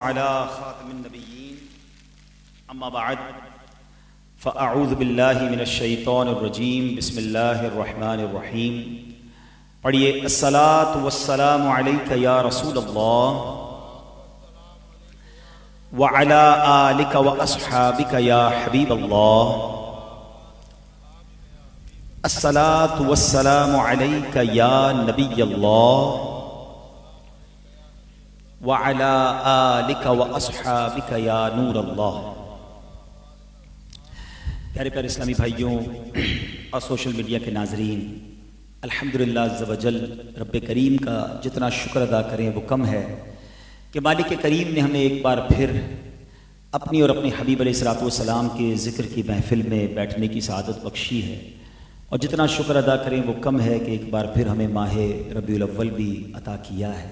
على خاتم النبيين اما بعد فاعوذ باللہ من الشیطان الرجیم بسم اللہ الرحمن الرحیم. پڑھیے الصلاۃ والسلام علیک یا رسول اللہ وعلی آلک واصحابک یا حبیب اللہ. الصلاۃ والسلام علیک یا نبی اللہ وَعَلَىٰ آلِكَ وَأَصْحَابِكَ يَا نُورَ اللَّهِ. پیارے پیارے اسلامی بھائیوں اور سوشل میڈیا کے ناظرین، الحمدللہ عز و جل رب کریم کا جتنا شکر ادا کریں وہ کم ہے کہ مالک کریم نے ہمیں ایک بار پھر اپنی اور اپنے حبیب علیہ الصلوۃ والسلام کے ذکر کی محفل میں بیٹھنے کی سعادت بخشی ہے، اور جتنا شکر ادا کریں وہ کم ہے کہ ایک بار پھر ہمیں ماہ ربیع الاول بھی عطا کیا ہے.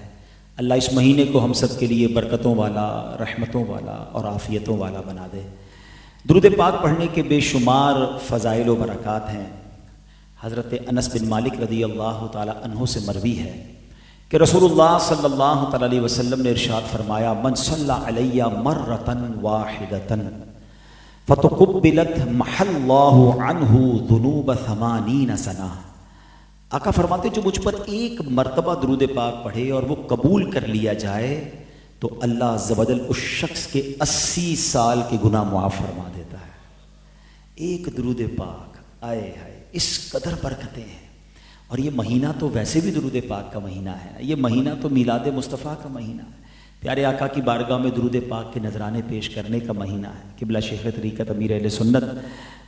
اللہ اس مہینے کو ہم سب کے لیے برکتوں والا، رحمتوں والا اور عافیتوں والا بنا دے. درود پاک پڑھنے کے بے شمار فضائل و برکات ہیں. حضرت انس بن مالک رضی اللہ تعالی عنہ سے مروی ہے کہ رسول اللہ صلی اللہ تعالی علیہ وسلم نے ارشاد فرمایا: من صلی علی مرۃ واحدۃ فتقبلت محى اللہ عنہ ذنوب 80 سنہ. آقا فرماتے جو مجھ پر ایک مرتبہ درود پاک پڑھے اور وہ قبول کر لیا جائے تو اللہ عز و جل اس شخص کے 80 سال کے گناہ معاف فرما دیتا ہے. ایک درود پاک، آئے ہائے اس قدر برکتیں ہیں. اور یہ مہینہ تو ویسے بھی درود پاک کا مہینہ ہے، یہ مہینہ تو میلاد مصطفیٰ کا مہینہ ہے، پیارے آقا کی بارگاہ میں درود پاک کے نذرانے پیش کرنے کا مہینہ ہے. قبلہ شیخ طریقت امیر اہل سنت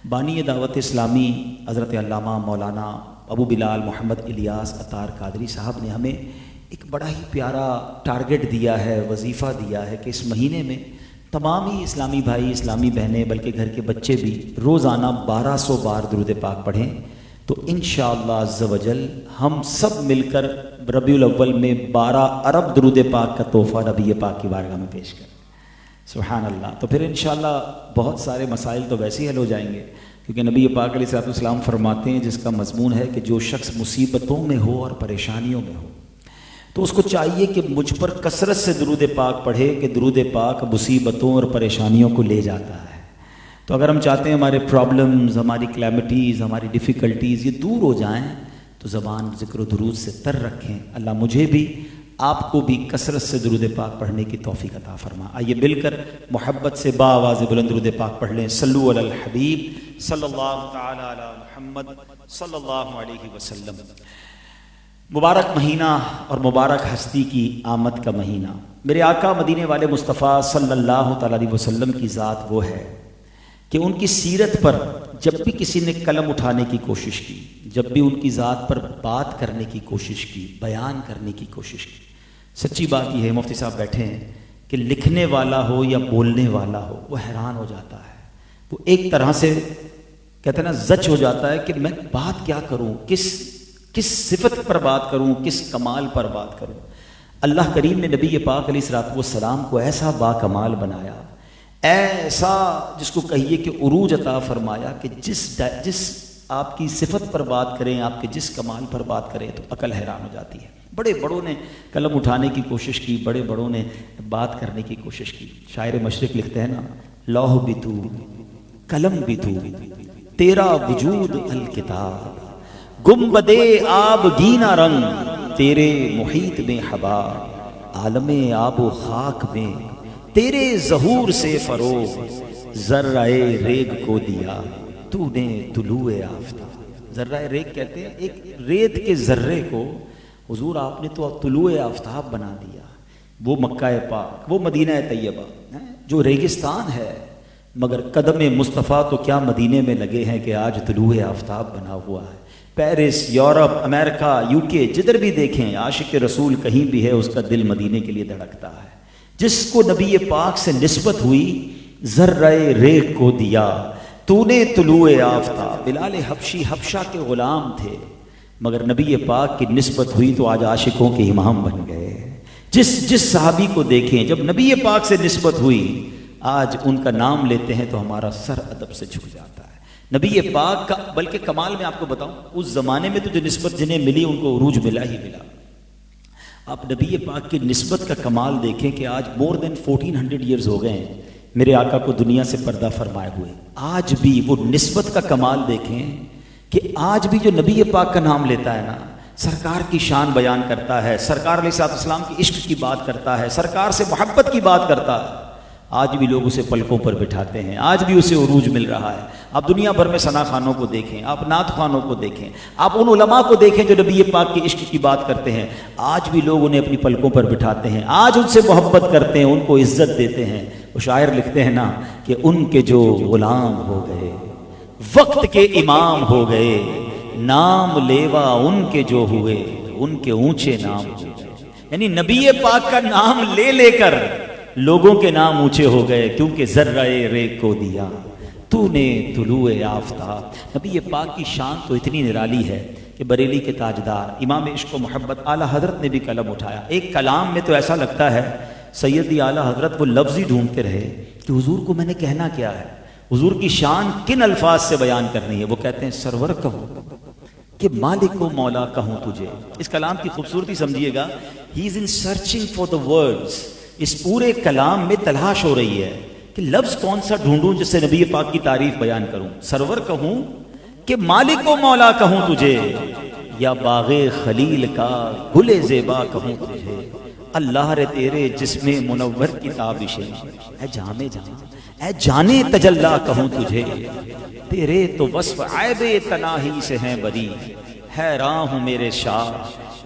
بانی دعوت اسلامی حضرت علامہ مولانا ابو بلال محمد الیاس عطار قادری صاحب نے ہمیں ایک بڑا ہی پیارا ٹارگٹ دیا ہے، وظیفہ دیا ہے کہ اس مہینے میں تمام ہی اسلامی بھائی، اسلامی بہنیں، بلکہ گھر کے بچے بھی روزانہ 1200 بار درود پاک پڑھیں تو انشاءاللہ عز و جل ہم سب مل کر ربیع الاول میں 12 ارب درود پاک کا تحفہ نبی پاک کی بارگاہ میں پیش کریں. سبحان اللہ. تو پھر انشاءاللہ بہت سارے مسائل تو ویسے ہی حل ہو جائیں گے، کیونکہ نبی پاک علیہ الصلوۃ والسلام فرماتے ہیں جس کا مضمون ہے کہ جو شخص مصیبتوں میں ہو اور پریشانیوں میں ہو تو اس کو چاہیے کہ مجھ پر کثرت سے درود پاک پڑھے کہ درود پاک مصیبتوں اور پریشانیوں کو لے جاتا ہے. تو اگر ہم چاہتے ہیں ہمارے پرابلمز، ہماری کلیمٹیز، ہماری ڈیفیکلٹیز یہ دور ہو جائیں تو زبان ذکر و درود سے تر رکھیں. اللہ مجھے بھی آپ کو بھی کثرت سے درود پاک پڑھنے کی توفیق عطا فرما. آئیے مل کر محبت سے با آواز بلند درود پاک پڑھ لیں. صلو علی الحبیب صلی اللہ تعالی علی محمد صلی اللہ علیہ وسلم. مبارک مہینہ اور مبارک ہستی کی آمد کا مہینہ. میرے آقا مدینے والے مصطفیٰ صلی اللہ تعالی علیہ وسلم کی ذات وہ ہے کہ ان کی سیرت پر جب بھی کسی نے قلم اٹھانے کی کوشش کی، جب بھی ان کی ذات پر بات کرنے کی کوشش کی، بیان کرنے کی کوشش کی، سچی بات یہ ہے مفتی صاحب بیٹھے ہیں کہ لکھنے والا ہو یا بولنے والا ہو وہ حیران ہو جاتا ہے. وہ ایک طرح سے کہتے ہیں نا زچ ہو جاتا ہے کہ میں بات کیا کروں، کس صفت پر بات کروں، کس کمال پر بات کروں. اللہ کریم نے نبی پاک علیہ الصلوۃ والسلام کو ایسا با کمال بنایا، ایسا جس کو کہیے کہ عروج عطا فرمایا کہ جس آپ کی صفت پر بات کریں، آپ کے جس کمال پر بات کریں تو عقل حیران ہو جاتی ہے. بڑے بڑوں نے قلم اٹھانے کی کوشش کی، بڑے بڑوں نے بات کرنے کی کوشش کی. شاعر مشرق لکھتے ہیں نا: لوح بھی تو، قلم بھی تو، تیرا وجود الکتاب، گنبدِ آب گینا رنگ تیرے محیط میں حبا، عالم آب و خاک میں تیرے ظہور سے فروغ، ذرہ ریگ کو دیا تو نے طلوع آفتاب. ذرہ ریگ کہتے ہیں ایک ریت کے ذرے کو حضور آپ نے تو طلوع آفتاب بنا دیا. وہ مکہ پاک، وہ مدینہ طیبہ جو ریگستان ہے، مگر قدم مصطفیٰ تو کیا مدینے میں لگے ہیں کہ آج طلوع آفتاب بنا ہوا ہے. پیرس، یورپ، امریکہ، UK جدھر بھی دیکھیں عاشق رسول کہیں بھی ہے اس کا دل مدینے کے لیے دھڑکتا ہے. جس کو نبی پاک سے نسبت ہوئی ذرہ ریگ کو دیا تو نے طلوع آفتاب. بلال حبشی حبشہ کے غلام تھے، مگر نبی پاک کی نسبت ہوئی تو آج عاشقوں کے امام بن گئے. جس صحابی کو دیکھیں جب نبی پاک سے نسبت ہوئی آج ان کا نام لیتے ہیں تو ہمارا سر ادب سے جھک جاتا ہے. نبی پاک کا بلکہ کمال میں آپ کو بتاؤں، اس زمانے میں تو جو نسبت جنہیں ملی ان کو عروج ملا ہی ملا. آپ نبی پاک کی نسبت کا کمال دیکھیں کہ آج مور دین 1400 ایئرز ہو گئے ہیں میرے آقا کو دنیا سے پردہ فرمائے ہوئے. آج بھی وہ نسبت کا کمال دیکھیں کہ آج بھی جو نبی پاک کا نام لیتا ہے نا، سرکار کی شان بیان کرتا ہے، سرکار علیہ الصلوۃ والسلام کی عشق کی بات کرتا ہے، سرکار سے محبت کی بات کرتا ہے، آج بھی لوگ اسے پلکوں پر بٹھاتے ہیں، آج بھی اسے عروج مل رہا ہے. آپ دنیا بھر میں ثنا خوانوں کو دیکھیں، آپ نعت خوانوں کو دیکھیں، آپ ان علماء کو دیکھیں جو نبی پاک کی عشق کی بات کرتے ہیں، آج بھی لوگ انہیں اپنی پلکوں پر بٹھاتے ہیں، آج ان سے محبت کرتے ہیں، ان کو عزت دیتے ہیں. وہ شاعر لکھتے ہیں نا کہ ان کے جو غلام ہو گئے وقت کے امام ہو گئے، نام لیوا ان کے جو ہوئے ان کے اونچے نام ہو گئے. یعنی نبی پاک کا نام لے لے کر لوگوں کے نام اونچے ہو گئے، کیونکہ ذرہ ریگ کو دیا تو نے طلوع آفتاب. نبی پاک کی شان تو اتنی نرالی ہے کہ بریلی کے تاجدار امام عشق و محبت اعلیٰ حضرت نے بھی قلم اٹھایا. ایک کلام میں تو ایسا لگتا ہے سیدی اعلیٰ حضرت وہ لفظ ہی ڈھونڈتے رہے کہ حضور کو میں نے کہنا کیا ہے، حضور کی شان کن الفاظ سے بیان کرنی ہے. وہ کہتے ہیں سرور کہوں کہ مالک و مولا کہوں تجھے. اس کلام کی خوبصورتی سمجھیے گا. ہی از ان سرچنگ فار دا ورڈز. اس پورے کلام میں تلاش ہو رہی ہے کہ لفظ کون سا ڈھونڈوں جس سے نبی پاک کی تعریف بیان کروں. سرور کہوں کہ مالک و مولا کہوں تجھے، یا باغ خلیل کا گل زیبا کہوں تجھے. اللہ رے تیرے جسم منور کی تابشیں، اے جامے جہاں اے جانے تجلا کہوں تجھے. تیرے تو وصف عیب تناہی سے ہیں بری، حیران ہوں میرے شاہ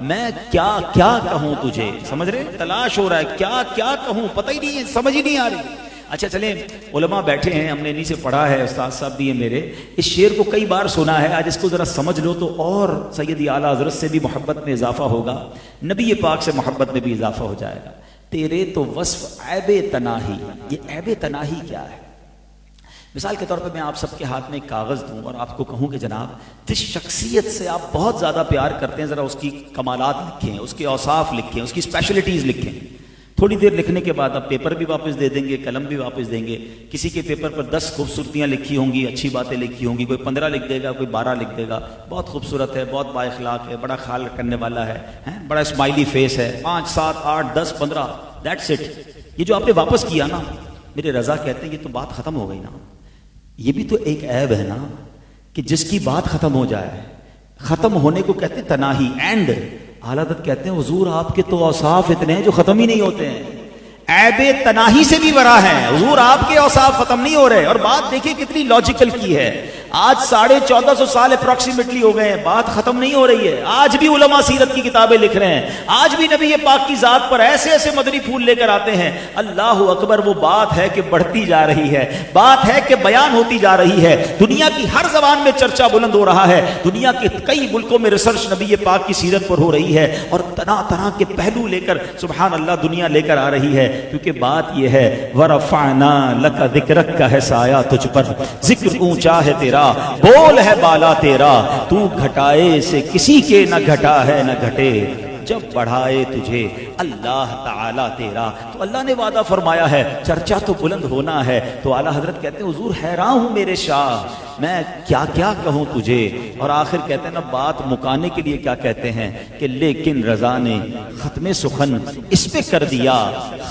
میں کیا کیا کہوں تجھے. سمجھ رہے؟ تلاش ہو رہا ہے کیا کیا کہوں، پتہ ہی نہیں ہے، سمجھ ہی نہیں آ رہی. اچھا چلیں، علماء بیٹھے ہیں، ہم نے انہی سے پڑھا ہے، استاد صاحب بھی ہیں میرے. اس شعر کو کئی بار سنا ہے، آج اس کو ذرا سمجھ لو تو اور سیدی اعلیٰ حضرت سے بھی محبت میں اضافہ ہوگا، نبی پاک سے محبت میں بھی اضافہ ہو جائے گا. تیرے تو وصف عیب تناہی. یہ عیب تناہی کیا ہے؟ مثال کے طور پر میں آپ سب کے ہاتھ میں ایک کاغذ دوں اور آپ کو کہوں کہ جناب جس شخصیت سے آپ بہت زیادہ پیار کرتے ہیں ذرا اس کی کمالات لکھیں، اس کے اوصاف لکھیں، اس کی اسپیشلٹیز لکھیں. تھوڑی دیر لکھنے کے بعد آپ پیپر بھی واپس دے دیں گے، قلم بھی واپس دیں گے. کسی کے پیپر پر 10 خوبصورتیاں لکھی ہوں گی، اچھی باتیں لکھی ہوں گی، کوئی 15 لکھ دے گا، کوئی 12 لکھ دے گا. بہت خوبصورت ہے، بہت با اخلاق ہے، بڑا خیال کرنے والا ہے، بڑا اسمائلی فیس ہے. 5 7 8 10 15 دیٹس اٹ. یہ جو آپ نے واپس کیا نا، میرے رضا کہتے ہیں یہ تو بات ختم ہو گئی نا. یہ بھی تو ایک عیب ہے نا کہ جس کی بات ختم ہو جائے. ختم ہونے کو کہتے ہیں تناہی، اینڈ. اعلیٰ حضرت کہتے ہیں حضور آپ کے تو اوصاف اتنے ہیں جو ختم ہی نہیں ہوتے ہیں. عیب تناہی سے بھی برا ہے حضور، آپ کے اوصاف ختم نہیں ہو رہے. اور بات دیکھیں کتنی لاجیکل کی ہے. آج 1450 سال اپروکسیمیٹلی ہو گئے ہیں، بات ختم نہیں ہو رہی ہے. آج بھی علماء سیرت کی کتابیں لکھ رہے ہیں، آج بھی نبی پاک کی ذات پر ایسے ایسے مدنی پھول لے کر آتے ہیں. اللہ اکبر. وہ بات ہے کہ بڑھتی جا رہی ہے، بات ہے کہ بیان ہوتی جا رہی ہے. دنیا کی ہر زبان میں چرچا بلند ہو رہا ہے. دنیا کے کئی ملکوں میں ریسرچ نبی پاک کی سیرت پر ہو رہی ہے اور طرح طرح کے پہلو لے کر سبحان اللہ دنیا لے کر آ رہی ہے. کیونکہ بات یہ ہے وَرَفَعْنَا لَكَ ذِكْرَكَ کا ہے سایہ تجھ پر، ذکر اونچا ہے تیرا، بول ہے بالا تیرا، تو گھٹائے سے کسی کے نہ گھٹا ہے نہ گھٹے، جب بڑھائے تجھے اللہ تعالیٰ تیرا. تو اللہ نے وعدہ فرمایا ہے چرچا تو بلند ہونا ہے. تو اعلیٰ حضرت کہتے ہیں حضور حیران ہوں میرے شاہ میں کیا کیا کہوں تجھے. اور آخر کہتے ہیں نا بات مکانے کے لیے کیا کہتے ہیں کہ لیکن رضا نے ختم سخن اس پہ کر دیا،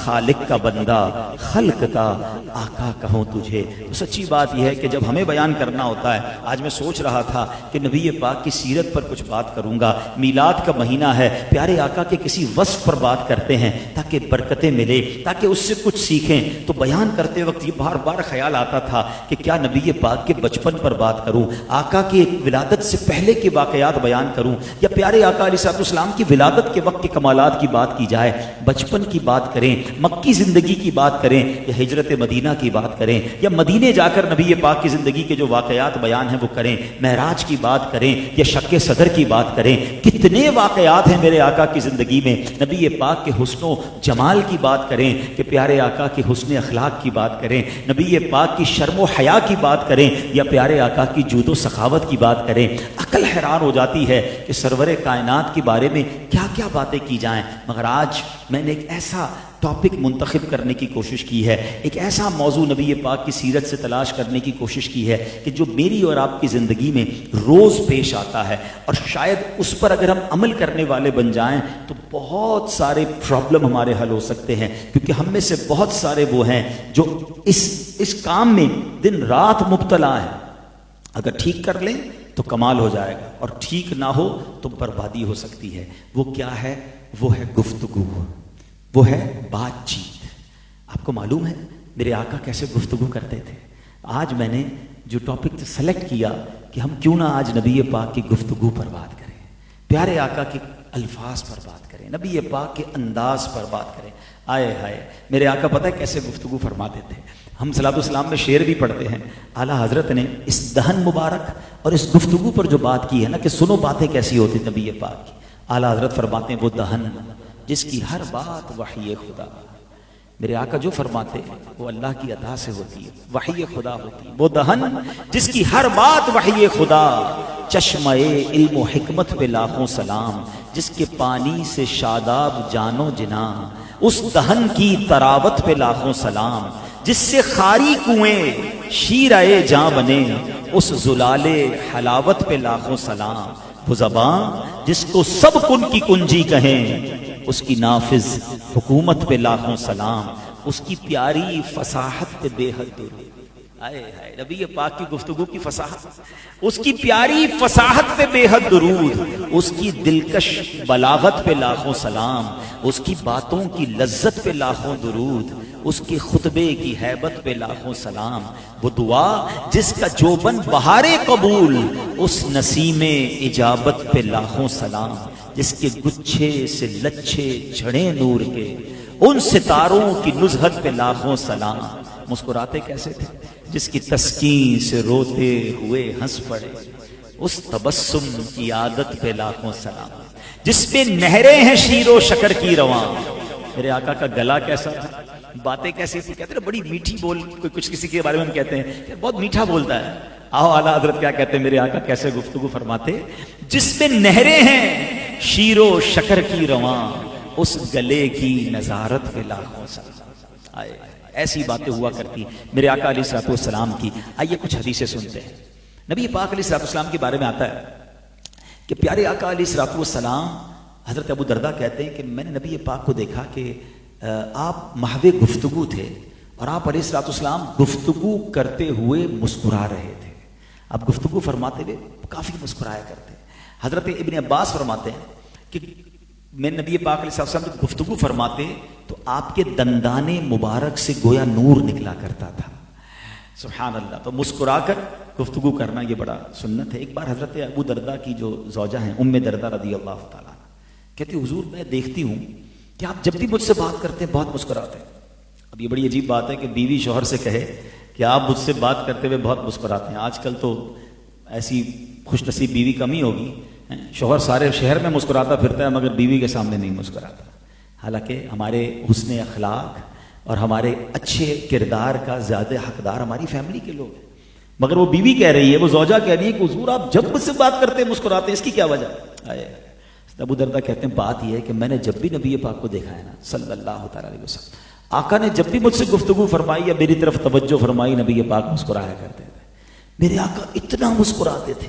خالق کا بندہ خلق کا آقا کہوں تجھے. تو سچی بات یہ ہے کہ جب ہمیں بیان کرنا ہوتا ہے، آج میں سوچ رہا تھا کہ نبی پاک کی سیرت پر کچھ بات کروں گا. میلاد کا مہینہ ہے، پیارے آقا کے کسی وصف پر بات کرتے ہیں تاکہ برکتیں ملے، تاکہ اس سے کچھ سیکھیں. تو بیان کرتے وقت یہ بار بار خیال آتا تھا کہ کیا نبی پاک کے بچپن پر بات کروں، آقا کی ولادت سے پہلے کے واقعات بیان کروں، یا پیارے آقا علیہ السلام کی ولادت کے وقت کے کمالات کی بات کی جائے، بچپن کی بات کریں، مکی زندگی کی بات کریں، یا ہجرت مدینہ کی بات کریں، یا مدینے جا کر نبی پاک کی زندگی کے جو واقعات بیان ہیں وہ کریں، معراج کی بات کریں یا شق صدر کی بات کریں. کتنے واقعات ہیں میرے آقا کی زندگی میں. نبی پاک کے حسن و جمال کی بات کریں کہ پیارے آقا کے حسن اخلاق کی بات کریں، نبی پاک کی شرم و حیا کی بات کریں یا پیارے آقا کی جود و سخاوت کی بات کریں. عقل حیران ہو جاتی ہے کہ سرور کائنات کے بارے میں کیا کیا باتیں کی جائیں. مگر آج میں نے ایک ایسا ٹاپک منتخب کرنے کی کوشش کی ہے، ایک ایسا موضوع نبی پاک کی سیرت سے تلاش کرنے کی کوشش کی ہے کہ جو میری اور آپ کی زندگی میں روز پیش آتا ہے، اور شاید اس پر اگر ہم عمل کرنے والے بن جائیں تو بہت سارے پرابلم ہمارے حل ہو سکتے ہیں، کیونکہ ہم میں سے بہت سارے وہ ہیں جو اس کام میں دن رات مبتلا ہیں۔ اگر ٹھیک کر لیں تو کمال ہو جائے گا، اور ٹھیک نہ ہو تو بربادی ہو سکتی ہے۔ وہ کیا ہے؟ وہ ہے گفتگو، وہ ہے بات چیت۔ آپ کو معلوم ہے میرے آقا کیسے گفتگو کرتے تھے؟ آج میں نے جو ٹاپک سلیکٹ کیا کہ ہم کیوں نہ آج نبی پاک کی گفتگو پر بات کریں، پیارے آقا کے الفاظ پر بات کریں، نبی پاک کے انداز پر بات کریں۔ آئے ہائے، میرے آقا پتہ ہے کیسے گفتگو فرماتے تھے؟ ہم صلاۃ والسلام میں شعر بھی پڑھتے ہیں، اعلیٰ حضرت نے اس دہن مبارک اور اس گفتگو پر جو بات کی ہے نا کہ سنو باتیں کیسی ہوتی نبی پاک کی، اعلیٰ حضرت فرماتے ہیں وہ دہن جس کی ہر بات وحی خدا۔ میرے آقا جو فرماتے ہیں وہ اللہ کی عطا سے ہوتی ہے، وحی خدا ہوتی ہے۔ وہ دہن جس کی ہر بات وحی خدا، چشمہ علم و حکمت پہ لاکھوں سلام، جس کے پانی سے شاداب جانو جنا، اس دہن کی تراوت پہ لاکھوں سلام، جس سے خاری کنویں شیرائے جاں بنے، اس زلال حلاوت پہ لاکھوں سلام۔ وہ زبان جس کو سب کن کی کنجی کہیں، اس کی نافذ حکومت پہ لاکھوں سلام، اس کی پیاری فصاحت پہ بے حد درود۔ آئے ہائے، نبی پاک کی گفتگو کی فصاحت، اس کی پیاری فصاحت پہ بے حد درود، اس کی دلکش بلاغت پہ لاکھوں سلام، اس کی باتوں کی لذت پہ لاکھوں درود، اس کے خطبے کی ہیبت پہ لاکھوں سلام۔ وہ دعا جس کا جوبن بہارے قبول، اس نسیم اجابت پہ لاکھوں سلام، جس کے گچھے سے لچھے جھڑے نور کے، ان ستاروں کی نزہت پہ لاکھوں سلام۔ مسکراتے کیسے تھے؟ جس کی تسکین سے روتے ہوئے ہنس پڑے، اس تبسم کی عادت پہ لاکھوں سلام، جس پہ نہریں ہیں شیر و شکر کی رواں۔ میرے آقا کا گلا کیسا تھا؟ باتیں کیسی تھی؟ کہتے ہیں بڑی میٹھی بول، کوئی کچھ کسی کے بارے میں ہم کہتے ہیں کہ بہت میٹھا بولتا ہے۔ آؤ اعلیٰ حضرت کیا کہتے ہیں، میرے آقا کیسے گفتگو فرماتے، جس پہ نہریں ہیں شیر و شکر کی رواں، اس گلے کی نظارت پہ لاکھوں سلام۔ آئے ایسی باتیں ہوا کرتی میرے آقا علیہ الصلوۃ والسلام کی۔ آئیے کچھ حدیثیں سنتے ہیں۔ نبی پاک علیہ الصلوۃ والسلام کے بارے میں آتا ہے کہ پیارے آقا علیہ الصلوۃ والسلام، حضرت ابو درداء کہتے ہیں کہ میں نے نبی پاک کو دیکھا کہ آپ محو گفتگو تھے، اور آپ علیہ الصلوۃ والسلام گفتگو کرتے ہوئے مسکرا رہے تھے۔ آپ گفتگو فرماتے ہوئے کافی مسکرایا کرتے۔ حضرت ابن عباس فرماتے ہیں کہ میں نبی پاک علیہ الصلوۃ والسلام جب گفتگو فرماتے تو آپ کے دندان مبارک سے گویا نور نکلا کرتا تھا۔ سبحان اللہ۔ تو مسکرا کر گفتگو کرنا یہ بڑا سنت ہے۔ ایک بار حضرت ابو درداء کی جو زوجہ ہیں ام درداء رضی اللہ تعالیٰ عنہ کہتی حضور میں دیکھتی ہوں کہ آپ جب بھی مجھ سے بات کرتے ہیں بہت مسکراتے ہیں۔ اب یہ بڑی عجیب بات ہے کہ بیوی شوہر سے کہے کہ آپ مجھ سے بات کرتے ہوئے بہت مسکراتے ہیں۔ آج کل تو ایسی خوش نصیب بیوی کم ہی ہوگی، شوہر سارے شہر میں مسکراتا پھرتا ہے مگر بیوی کے سامنے نہیں مسکراتا۔ حالانکہ ہمارے حسن اخلاق اور ہمارے اچھے کردار کا زیادہ حقدار ہماری فیملی کے لوگ ہیں، مگر وہ بیوی کہہ رہی ہے، وہ زوجہ کہہ رہی ہے کہ حضور آپ جب مجھ سے بات کرتے ہیں مسکراتے ہیں، اس کی کیا وجہ ہے؟ ابو درداء کہتے ہیں بات یہ ہے کہ میں نے جب بھی نبی پاک کو دیکھا ہے نا صلی اللہ تعالیٰ علیہ وسلم، آقا نے جب بھی مجھ سے گفتگو فرمائی یا میری طرف توجہ فرمائی، نبی پاک مسکرایا کرتے تھے۔ میرے آقا اتنا مسکراتے تھے۔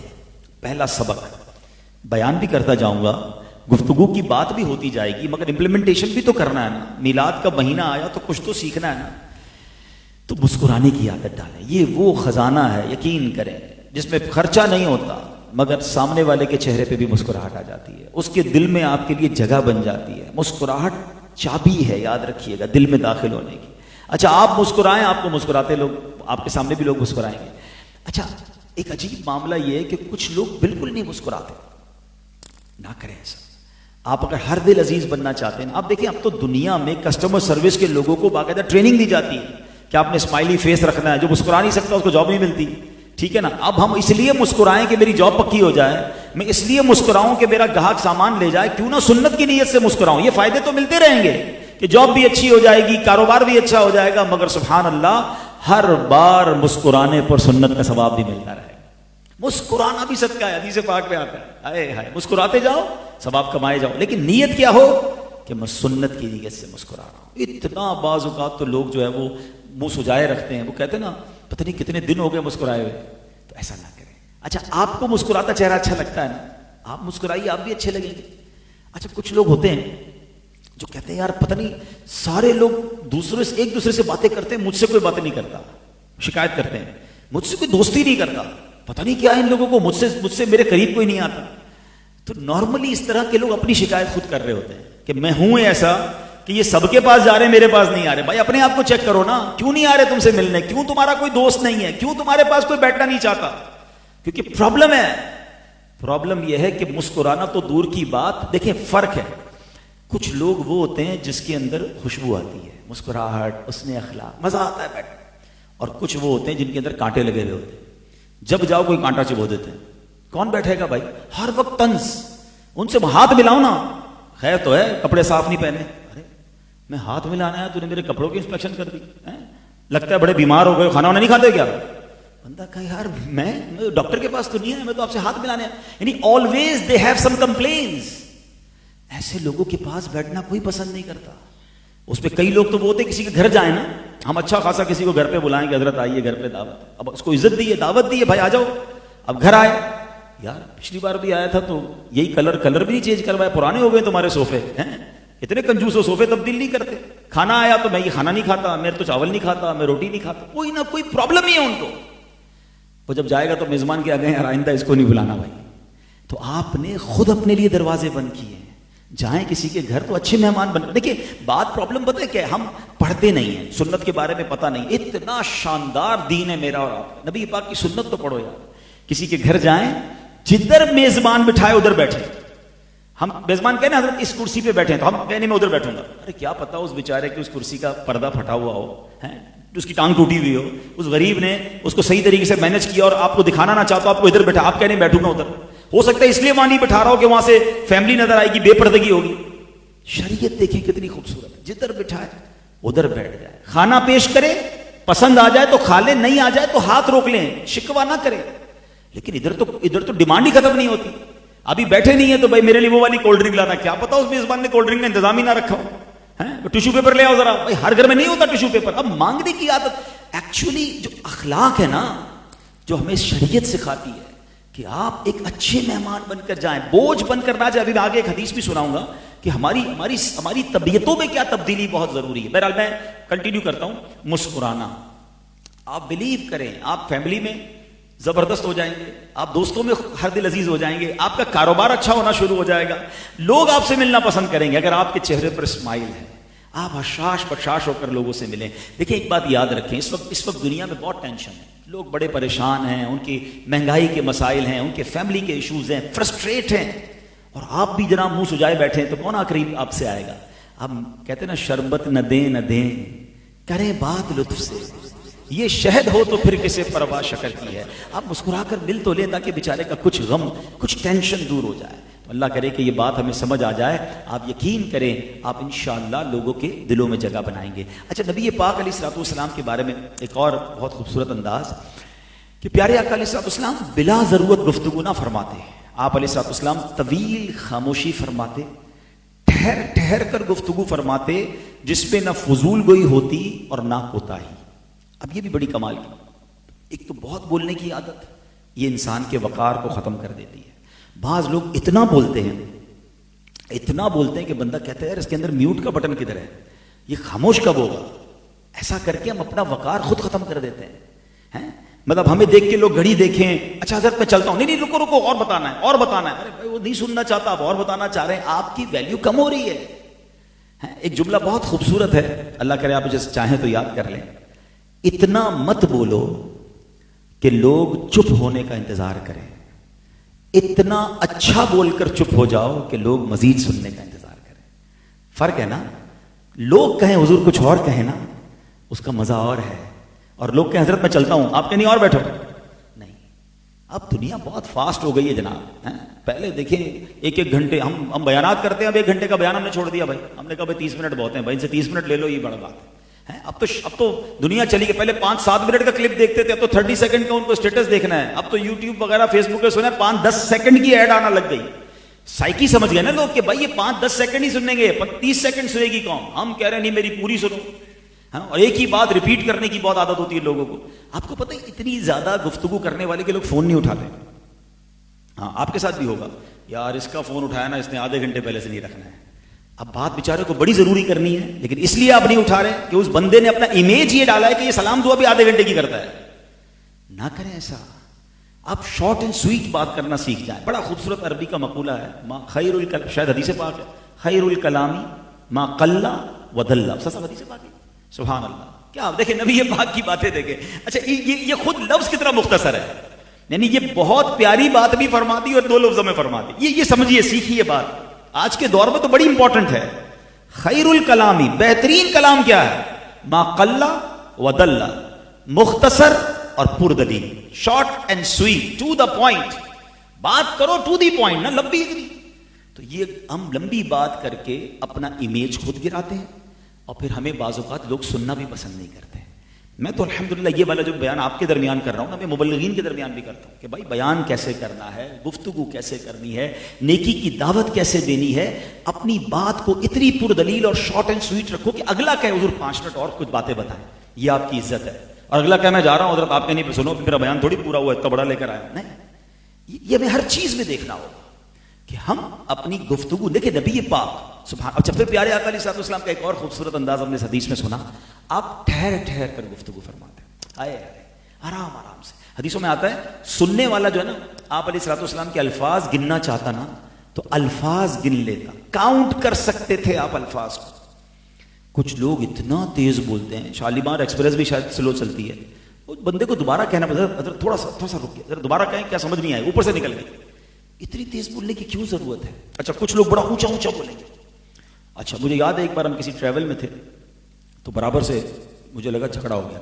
پہلا سبق بیان بھی کرتا جاؤں گا، گفتگو کی بات بھی ہوتی جائے گی، مگر امپلیمنٹیشن بھی تو کرنا ہے نا۔ میلاد کا مہینہ آیا تو کچھ تو سیکھنا ہے نا، تو مسکرانے کی عادت ڈالیں۔ یہ وہ خزانہ ہے، یقین کریں، جس میں خرچہ نہیں ہوتا مگر سامنے والے کے چہرے پہ بھی مسکراہٹ آ جاتی ہے، اس کے دل میں آپ کے لیے جگہ بن جاتی ہے۔ مسکراہٹ چابی ہے، یاد رکھیے گا، دل میں داخل ہونے کی۔ اچھا آپ مسکرائیں، آپ کو مسکراتے لوگ، آپ کے سامنے بھی لوگ مسکرائیں گے۔ اچھا ایک عجیب معاملہ یہ ہے کہ کچھ لوگ بالکل نہیں مسکراتے، نہ کریں ایسا۔ آپ اگر ہر دل عزیز بننا چاہتے ہیں، آپ دیکھیں اب تو دنیا میں کسٹمر سروس کے لوگوں کو باقاعدہ ٹریننگ دی جاتی ہے کہ آپ نے اسمائلی فیس رکھنا ہے، جو مسکرا نہیں سکتا اس کو جاب نہیں ملتی، ٹھیک ہے نا۔ اب ہم اس لیے مسکرائیں کہ میری جاب پکی ہو جائے، میں اس لیے مسکراؤں کہ میرا گاہک سامان لے جائے، کیوں نہ سنت کی نیت سے مسکراؤں، یہ فائدے تو ملتے رہیں گے کہ جاب بھی اچھی ہو جائے گی، کاروبار بھی اچھا ہو جائے گا، مگر سبحان اللہ ہر بار مسکرانے پر سنت کا ثواب بھی ملتا رہے گا۔ مسکرانا بھی صدقہ ہے، حدیث پاک میں آتا ہے، ہائے ہائے مسکراتے جاؤ ثواب کمائے جاؤ، لیکن نیت کیا ہو کہ میں سنت کی نیت سے مسکرا رہا ہوں. اتنا بعض اوقات تو لوگ جو ہے وہ منہ سجائے رکھتے ہیں, وہ کہتے ہیں نا پتہ نہیں کتنے دن ہو گئے مسکرائے ہوئے. تو ایسا نہ کریں. اچھا آپ کو مسکراتا چہرہ اچھا لگتا ہے نا, آپ مسکرائیے, آپ بھی اچھے لگیں گے. اچھا کچھ لوگ ہوتے ہیں جو کہتے ہیں یار پتہ نہیں سارے لوگ ایک دوسرے سے باتیں کرتے ہیں, مجھ سے کوئی باتیں نہیں کرتا, شکایت کرتے ہیں مجھ سے کوئی دوستی نہیں کرتا, پتہ نہیں کیا ہے ان لوگوں کو, مجھ سے میرے قریب کوئی نہیں آتا. تو نارملی اس طرح کے لوگ اپنی شکایت خود کر رہے ہوتے ہیں کہ میں ہوں ایسا کہ یہ سب کے پاس جا رہے ہیں, میرے پاس نہیں آ رہے. بھائی اپنے آپ کو چیک کرو نا, کیوں نہیں آ رہے تم سے ملنے, کیوں تمہارا کوئی دوست نہیں ہے, کیوں تمہارے پاس کوئی بیٹھنا نہیں چاہتا. کیونکہ پرابلم ہے. پرابلم یہ ہے کہ مسکرانا تو دور کی بات, دیکھیں فرق ہے. کچھ لوگ وہ ہوتے ہیں جس کے اندر خوشبو آتی ہے, مسکراہٹ, حسن اخلاق, مزہ آتا ہے بیٹھ. اور کچھ وہ ہوتے ہیں جن کے اندر کانٹے لگے ہوئے ہوتے ہیں, جب جاؤ کوئی کانٹا چبو دیتے ہیں. کون بیٹھے گا بھائی, ہر وقت طنز. ان سے ہاتھ ملاؤ نا, خیر تو ہے کپڑے صاف نہیں پہنے, ارے میں ہاتھ ملانا ہے, تو نے میرے کپڑوں کی انسپیکشن کر دی, لگتا ہے بڑے بیمار ہو گئے, کھانا وانا نہیں کھاتے کیا. بندہ کہا یار میں ڈاکٹر کے پاس تو نہیں ہے, میں تو آپ سے ہاتھ ملانے. یعنی always they have some complains. ایسے لوگوں کے پاس بیٹھنا کوئی پسند نہیں کرتا. اس پہ کئی لوگ تو وہ ہوتے کسی کے گھر جائیں نا, ہم اچھا خاصا کسی کو گھر پہ بلائیں کہ حضرت آئیے گھر پہ دعوت, اب اس کو عزت دی ہے, دعوت دی ہے, بھائی آ جاؤ. اب گھر آئے, یار پچھلی بار بھی آیا تھا تو یہی کلر بھی نہیں چینج کروائے, پرانے ہو گئے تمہارے صوفے ہیں, اتنے کنجوس ہو, صوفے تبدیل نہیں کرتے. کھانا آیا تو میں یہ کھانا نہیں کھاتا, میں تو چاول نہیں کھاتا, میں روٹی نہیں کھاتا. کوئی نہ کوئی پرابلم ہی ہے ان کو. وہ جب جائے گا تو میزبان کے آگے آئندہ اس کو نہیں بلانا بھائی. تو آپ نے خود اپنے لیے دروازے بند کیے ہیں. جائیں کسی کے گھر تو اچھے مہمان بن. دیکھیں بات پرابلم پتہ ہے کہ ہم پڑھتے نہیں ہیں, سنت کے بارے میں پتہ نہیں. اتنا شاندار دین ہے میرا اور آپ, نبی پاک کی سنت تو پڑھو یار. کسی کے گھر جائیں, جدھر میزبان بٹھائے ادھر بیٹھے. ہم میزبان کہنے حضرت اس کرسی پہ بیٹھے, تو ہم کہنے میں ادھر بیٹھوں گا. ارے کیا پتا اس بیچارے کی اس کرسی کا پردہ پھٹا ہوا ہو, اس کی ٹانگ ٹوٹی ہوئی ہو, اس غریب نے اس کو صحیح طریقے سے مینج کیا اور آپ کو دکھانا نہ چاہتا, آپ کو ادھر بیٹھا, آپ کہنے بیٹھوں گا ادھر. ہو سکتا ہے اس لیے وہاں نہیں بٹھا رہا ہو کہ وہاں سے فیملی نظر آئے گی, بے پردگی ہوگی. شریعت دیکھیں کتنی خوبصورت, جدھر بٹھائے ادھر بیٹھ جائے. کھانا پیش کرے, پسند آ جائے تو کھا لیں, نہیں آ جائے تو ہاتھ روک لیں, شکوہ نہ کریں. لیکن ادھر تو ڈیمانڈ ہی ختم نہیں ہوتی. ابھی بیٹھے نہیں ہے تو بھائی میرے لیے وہ والی کولڈ ڈرنک لانا, کیا پتا اس میزبان نے کولڈ ڈرنک کا انتظام ہی نہ رکھا ہو, ٹیشو پیپر لے آؤ ذرا. بھائی ہر گھر میں نہیں ہوتا ٹیشو پیپر. اب مانگنے کی عادت, ایکچولی جو اخلاق ہے نا, جو ہمیں شریعت سکھاتی ہے کہ آپ ایک اچھے مہمان بن کر جائیں, بوجھ بن کر نہ جائیں. ابھی میں آگے ایک حدیث بھی سناؤں گا کہ ہماری طبیعتوں میں کیا تبدیلی بہت ضروری ہے. بہرحال میں کنٹینیو کرتا ہوں. مسکرانا, آپ بلیو کریں آپ فیملی میں زبردست ہو جائیں گے, آپ دوستوں میں ہر دل عزیز ہو جائیں گے, آپ کا کاروبار اچھا ہونا شروع ہو جائے گا, لوگ آپ سے ملنا پسند کریں گے اگر آپ کے چہرے پر اسمائل ہے, آپ حشاش بشاش ہو کر لوگوں سے ملیں. دیکھیں ایک بات یاد رکھیں, اس وقت دنیا میں بہت ٹینشن ہے, لوگ بڑے پریشان ہیں, ان کی مہنگائی کے مسائل ہیں, ان کے فیملی کے ایشوز ہیں, فرسٹریٹ ہیں, اور آپ بھی جناب منہ سجائے بیٹھے ہیں, تو کون قریب آپ سے آئے گا. اب کہتے ہیں نا شربت نہ دیں کریں بات لطف سے, یہ شہد ہو تو پھر کسے پرواہ شکر کی ہے. آپ مسکرا کر مل تو لیں تاکہ بیچارے کا کچھ غم, کچھ ٹینشن دور ہو جائے. اللہ کرے کہ یہ بات ہمیں سمجھ آ جائے. آپ یقین کریں آپ انشاءاللہ لوگوں کے دلوں میں جگہ بنائیں گے. اچھا نبی پاک علیہ الصلوۃ والسلام کے بارے میں ایک اور بہت خوبصورت انداز کہ پیارے آقا علیہ الصلوۃ والسلام بلا ضرورت گفتگو نہ فرماتے. آپ علیہ الصلوۃ والسلام طویل خاموشی فرماتے, ٹھہر کر گفتگو فرماتے, جس پہ نہ فضول گوئی ہوتی اور نہ کوتاہی. اب یہ بھی بڑی کمال کی, ایک تو بہت بولنے کی عادت, یہ انسان کے وقار کو ختم کر دیتی ہے. بعض لوگ اتنا بولتے ہیں کہ بندہ کہتا ہے یار اس کے اندر میوٹ کا بٹن کدھر ہے, یہ خاموش کب ہوگا. ایسا کر کے ہم اپنا وقار خود ختم کر دیتے ہیں. مطلب ہمیں دیکھ کے لوگ گھڑی دیکھیں, اچھا حضرت میں چلتا ہوں, نہیں رکو اور بتانا ہے. ارے بھائی وہ نہیں سننا چاہتا, آپ اور بتانا چاہ رہے ہیں, آپ کی ویلیو کم ہو رہی ہے. ایک جملہ بہت خوبصورت ہے, اللہ کرے آپ جیسے چاہیں تو یاد کر لیں. اتنا مت بولو کہ لوگ چپ ہونے کا انتظار کریں, اتنا اچھا بول کر چپ ہو جاؤ کہ لوگ مزید سننے کا انتظار کریں. فرق ہے نا, لوگ کہیں حضور کچھ اور کہیں نا, اس کا مزہ اور ہے, اور لوگ کہیں حضرت میں چلتا ہوں, آپ کہیں نہیں اور بیٹھو. نہیں, اب دنیا بہت فاسٹ ہو گئی ہے جناب. پہلے دیکھیں ایک گھنٹے ہم بیانات کرتے ہیں, اب 1 گھنٹے کا بیان ہم نے چھوڑ دیا. بھائی ہم نے کہا بھائی 30 منٹ بہت ہیں, بھائی ان سے 30 منٹ لے لو, یہ بڑا بات ہے. اب تو دنیا چلی گئی. پہلے 5-7 منٹ کا کلپ دیکھتے تھے, اب تو 30 سیکنڈ کا ان کو اسٹیٹس دیکھنا ہے. اب تو یوٹیوب وغیرہ فیس بک پہ سنا 5-10 سیکنڈ کی ایڈ آنا لگ گئی. سائیکی سمجھ گئے نا لوگ کہ بھائی یہ 5-10 سیکنڈ ہی سنیں گے، 30 سیکنڈ سنے گی قوم، ہم کہہ رہے ہیں نہیں میری پوری سنو. اور ایک ہی بات ریپیٹ کرنے کی بہت عادت ہوتی ہے لوگوں کو. آپ کو پتہ ہے اتنی زیادہ گفتگو کرنے والے کے لوگ فون نہیں اٹھاتے. ہاں آپ کے ساتھ بھی ہوگا، یار اس کا فون اٹھایا نا اس نے آدھے گھنٹے پہلے سے نہیں رکھنا ہے. اب بات بیچارے کو بڑی ضروری کرنی ہے لیکن اس لیے آپ نہیں اٹھا رہے کہ اس بندے نے اپنا امیج یہ ڈالا ہے کہ یہ سلام دعا بھی آدھے گھنٹے کی کرتا ہے. نہ کریں ایسا. آپ شارٹ اینڈ سویٹ بات کرنا سیکھ جائیں. بڑا خوبصورت عربی کا مقولہ ہے، ما خیر الکلام، شاید حدیث پاک ہے، خیر الکلامی ما قل ودل. حدیث پاک ہے. سبحان اللہ. کیا دیکھیں نبی پاک کی باتیں دیکھیں. اچھا یہ خود لفظ کتنا مختصر ہے، یعنی یہ بہت پیاری بات بھی فرما دی اور 2 لفظوں میں فرما دی. یہ سمجھیے، سیکھیے بات. آج کے دور میں تو بڑی امپورٹنٹ ہے. خیر الکلامی، بہترین کلام کیا ہے؟ ما قل ودل، مختصر اور پردلیل، short and sweet, to the point. بات کرو ٹو دی پوائنٹ، نہ لمبی. تو یہ ہم لمبی بات کر کے اپنا امیج خود گراتے ہیں اور پھر ہمیں بعض اوقات لوگ سننا بھی پسند نہیں کرتے. میں تو الحمدللہ یہ والا جو بیان آپ کے درمیان کر رہا ہوں نا، میں مبلغین کے درمیان بھی کرتا ہوں کہ بھائی بیان کیسے کرنا ہے، گفتگو کیسے کرنی ہے، نیکی کی دعوت کیسے دینی ہے. اپنی بات کو اتنی پردلیل اور شارٹ اینڈ سویٹ رکھو کہ اگلا کہے حضور 5 منٹ اور کچھ باتیں بتائیں. یہ آپ کی عزت ہے. اور اگلا کہ میں جا رہا ہوں حضرت آپ کے نہیں سنو، میرا بیان تھوڑی پورا ہوا ہے اتنا بڑا لے کر آیا. نہیں، یہ ہمیں ہر چیز میں دیکھنا ہوگا کہ ہم اپنی گفتگو دیکھیں. نبی پاک سبحان. اچھا پھر پیارے آقا علیہ الصلوۃ والسلام کا ایک اور خوبصورت انداز ہم نے اس حدیث میں سنا. آپ ٹھہر ٹھہر کر گفتگو فرماتے ہیں، آئے آرام آرام سے. حدیثوں میں آتا ہے سننے والا جو ہے نا، آپ علیہ الصلوۃ والسلام کے الفاظ گننا چاہتا نا تو الفاظ گن لیتا، کاؤنٹ کر سکتے تھے آپ الفاظ کو. کچھ لوگ اتنا تیز بولتے ہیں، شالیمار ایکسپریس بھی شاید سلو چلتی ہے، وہ بندے کو دوبارہ کہنا حضرت تھوڑا سا رک گیا، دوبارہ کہیں کیا سمجھ نہیں آئے، اوپر سے نکل گئے. اتنی تیز بولنے کی کیوں ضرورت ہے؟ اچھا کچھ لوگ بڑا اونچا اونچا بولیں گے. اچھا مجھے یاد ہے ایک بار ہم کسی ٹریول میں تھے تو برابر سے مجھے لگا جھگڑا ہو گیا.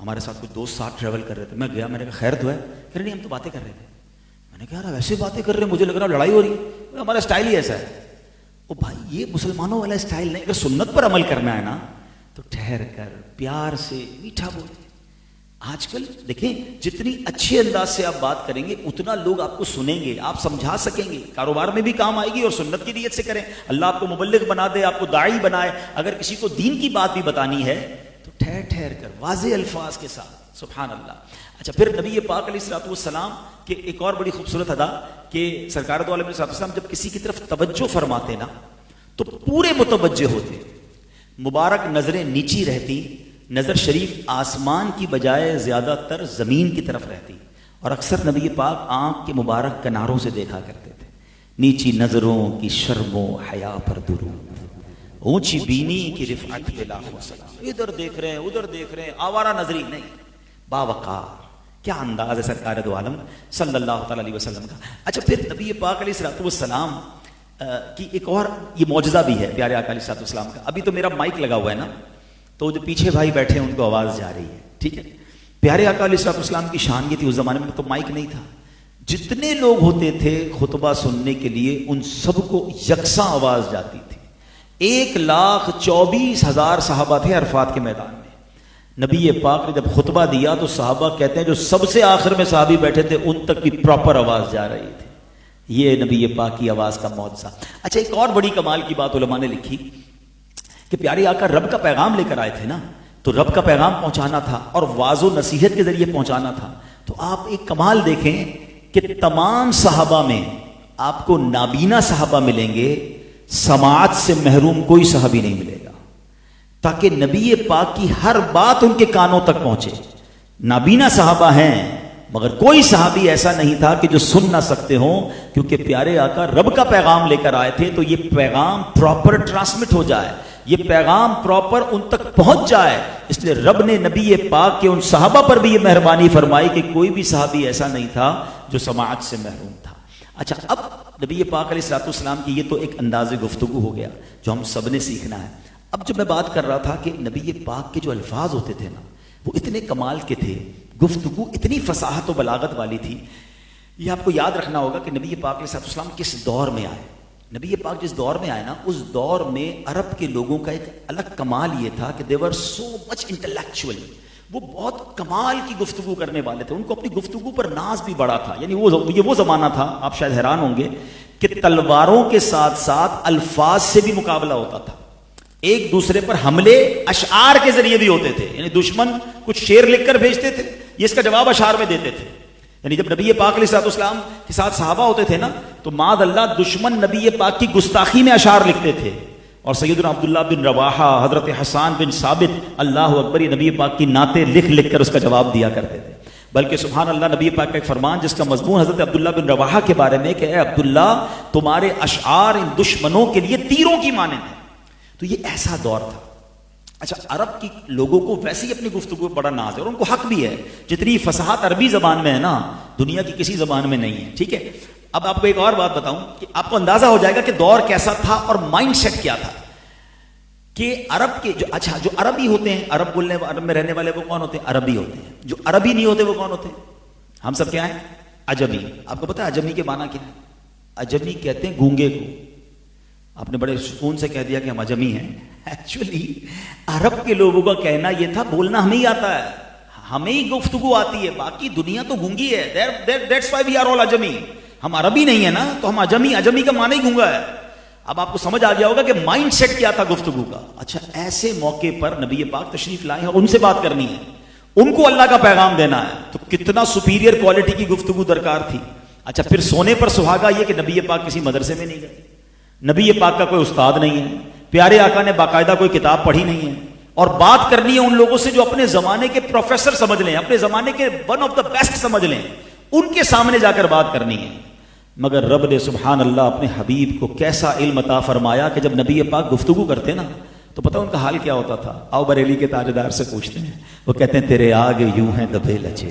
ہمارے ساتھ کچھ دوست ساتھ ٹریول کر رہے تھے. میں گیا، میں نے کہا خیر تو ہے؟ کہ نہیں ہم تو باتیں کر رہے تھے. میں نے کہا یار ایسے باتیں کر رہے ہیں، مجھے لگ رہا لڑائی ہو رہی ہے. ہمارا اسٹائل ہی ایسا ہے. او بھائی یہ مسلمانوں والا اسٹائل نہیں. اگر سنت پر عمل کرنا ہے نا تو ٹھہر کر پیار سے میٹھا بولے. آج کل دیکھیں جتنی اچھے انداز سے آپ بات کریں گے اتنا لوگ آپ کو سنیں گے، آپ سمجھا سکیں گے، کاروبار میں بھی کام آئے گی. اور سنت کی نیت سے کریں، اللہ آپ کو مبلغ بنا دے، آپ کو داعی بنائے. اگر کسی کو دین کی بات بھی بتانی ہے تو ٹھہر ٹھہر کر واضح الفاظ کے ساتھ. سبحان اللہ. اچھا پھر نبی پاک علیہ الصلوۃ والسلام کے ایک اور بڑی خوبصورت ادا کہ سرکار دو عالم علیہ السلام جب کسی کی طرف توجہ فرماتے نا تو پورے متوجہ ہوتے، مبارک نظریں نیچی رہتی، نظر شریف آسمان کی بجائے زیادہ تر زمین کی طرف رہتی. اور اکثر نبی پاک آنکھ کے مبارک کناروں سے دیکھا کرتے تھے. نیچی نظروں کی شرم و حیا پر درود، اونچی بینی کی رفعت پہ لاکھوں سلام. ادھر دیکھ رہے ہیں ادھر دیکھ رہے ہیں، آوارہ نظری نہیں، باوقار. کیا انداز ہے سرکار دو عالم صلی اللہ تعالی علیہ وسلم کا. اچھا پھر نبی پاک علیہ الصلوۃ والسلام کی ایک اور یہ معجزہ بھی ہے پیارے آقا علیہ الصلوۃ والسلام کا. ابھی تو میرا مائک لگا ہوا ہے نا تو جو پیچھے بھائی بیٹھے ہیں ان کو آواز جا رہی ہے، ٹھیک ہے. پیارے آقا علیہ الصلوۃ والسلام کی شان یہ تھی، اس زمانے میں تو مائک نہیں تھا. جتنے لوگ ہوتے تھے خطبہ سننے کے لیے ان سب کو یکساں آواز جاتی تھی. 1,24,000 صحابہ تھے عرفات کے میدان میں. نبی پاک نے جب خطبہ دیا تو صحابہ کہتے ہیں جو سب سے آخر میں صحابی بیٹھے تھے ان تک کی پراپر آواز جا رہی تھی. یہ نبی پاک کی آواز کا معجزہ. اچھا ایک اور بڑی کمال کی بات علماء نے لکھی کہ پیارے آقا رب کا پیغام لے کر آئے تھے نا، تو رب کا پیغام پہنچانا تھا اور واض و نصیحت کے ذریعے پہنچانا تھا. تو آپ ایک کمال دیکھیں کہ تمام صحابہ میں آپ کو نابینا صحابہ ملیں گے، سماعت سے محروم کوئی صحابی نہیں ملے گا، تاکہ نبی پاک کی ہر بات ان کے کانوں تک پہنچے. نابینا صحابہ ہیں مگر کوئی صحابی ایسا نہیں تھا کہ جو سن نہ سکتے ہوں، کیونکہ پیارے آقا رب کا پیغام لے کر آئے تھے تو یہ پیغام پراپر ٹرانسمٹ ہو جائے، یہ پیغام پراپر ان تک پہنچ جائے. اس لیے رب نے نبی پاک کے ان صحابہ پر بھی یہ مہربانی فرمائی کہ کوئی بھی صحابی ایسا نہیں تھا جو سماعت سے محروم تھا. اچھا اب نبی پاک علیہ الصلوۃ والسلام کی یہ تو ایک انداز گفتگو ہو گیا جو ہم سب نے سیکھنا ہے. اب جب میں بات کر رہا تھا کہ نبی پاک کے جو الفاظ ہوتے تھے نا وہ اتنے کمال کے تھے، گفتگو اتنی فصاحت و بلاغت والی تھی. یہ آپ کو یاد رکھنا ہوگا کہ نبی پاک علیہ الصلوۃ والسلام کس دور میں آئے. نبی پاک جس دور میں آئے نا اس دور میں عرب کے لوگوں کا ایک الگ کمال یہ تھا کہ they were so much intellectual. وہ بہت کمال کی گفتگو کرنے والے تھے، ان کو اپنی گفتگو پر ناز بھی بڑا تھا. یعنی وہ زمانہ تھا، آپ شاید حیران ہوں گے کہ تلواروں کے ساتھ ساتھ الفاظ سے بھی مقابلہ ہوتا تھا. ایک دوسرے پر حملے اشعار کے ذریعے بھی ہوتے تھے. یعنی دشمن کچھ شعر لکھ کر بھیجتے تھے، یہ اس کا جواب اشعار میں دیتے تھے. یعنی جب نبی پاک علیہ السلام کے ساتھ صحابہ ہوتے تھے نا، تو معاذ اللہ دشمن نبی پاک کی گستاخی میں اشعار لکھتے تھے. اور سیدنا عبداللہ بن رواحہ، حضرت حسان بن ثابت، اللہ اکبر، نبی پاک کی نعتیں لکھ لکھ کر اس کا جواب دیا کرتے تھے. بلکہ سبحان اللہ، نبی پاک کا ایک فرمان جس کا مضمون حضرت عبداللہ بن رواحہ کے بارے میں کہ اے عبداللہ، تمہارے اشعار ان دشمنوں کے لیے تیروں کی مانند ہیں. تو یہ ایسا دور تھا. اچھا، عرب کی لوگوں کو ویسے ہی اپنی گفتگو بڑا ناز ہے، اور ان کو حق بھی ہے. جتنی فصاحت عربی زبان میں ہے نا، دنیا کی کسی زبان میں نہیں ہے. ٹھیک ہے، اب آپ کو ایک اور بات بتاؤں کہ آپ کو اندازہ ہو جائے گا کہ دور کیسا تھا اور مائنڈ سیٹ کیا تھا. کہ عرب کے جو عربی ہوتے ہیں، عرب میں رہنے والے وہ کون ہوتے ہیں؟ عربی ہوتے ہیں. جو عربی نہیں ہوتے وہ کون ہوتے ہیں؟ ہم سب کیا ہیں؟ عجمی. آپ کو پتا ہے عجمی کے معنی کیا ہے؟ عجمی کہتے ہیں گونگے کو. آپ نے بڑے سکون سے کہہ دیا کہ ہم عجمی ہیں. ایکچولی عرب کے لوگوں کا کہنا یہ تھا، بولنا ہمیں ہی آتا ہے، ہمیں ہی گفتگو آتی ہے، باقی دنیا تو گونگی ہے. That's why we are all عجمی. ہم عربی نہیں ہے نا، تو ہم عجمی کا معنی ہی گونگا ہے. اب آپ کو سمجھ آ گیا ہوگا کہ مائنڈ سیٹ کیا تھا گفتگو کا. اچھا، ایسے موقع پر نبی پاک تشریف لائے ہیں اور ان سے بات کرنی ہے، ان کو اللہ کا پیغام دینا ہے، تو کتنا سپیریئر کوالٹی کی گفتگو درکار تھی. اچھا، پھر سونے پر سہاگا یہ کہ نبی پاک کسی مدرسے میں نہیں گئے، نبی پاک کا کوئی استاد نہیں ہے، پیارے آقا نے باقاعدہ کوئی کتاب پڑھی نہیں ہے، اور بات کرنی ہے ان لوگوں سے جو اپنے زمانے کے پروفیسر سمجھ لیں، اپنے زمانے کے ون آف دا بیسٹ سمجھ لیں، ان کے سامنے جا کر بات کرنی ہے. مگر رب نے سبحان اللہ اپنے حبیب کو کیسا علم عطا فرمایا کہ جب نبی پاک گفتگو کرتے نا تو پتہ ان کا حال کیا ہوتا تھا؟ آؤ بریلی کے تاجدار سے پوچھتے ہیں. وہ کہتے ہیں تیرے آگے یوں ہیں دبے لچے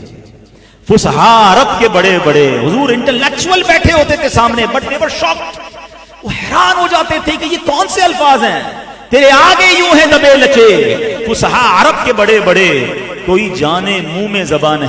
فصحاء عرب کے بڑے بڑے حضور انٹلیکچوئل بیٹھے ہوتے تھے سامنے، بٹ دے ور شاکڈ. وہ حیران ہو جاتے تھے کہ یہ کون سے الفاظ ہیں؟ تیرے آگے یوں ہیں دبے لچے فصحاء عرب کے بڑے بڑے، کوئی جانے منہ میں زبان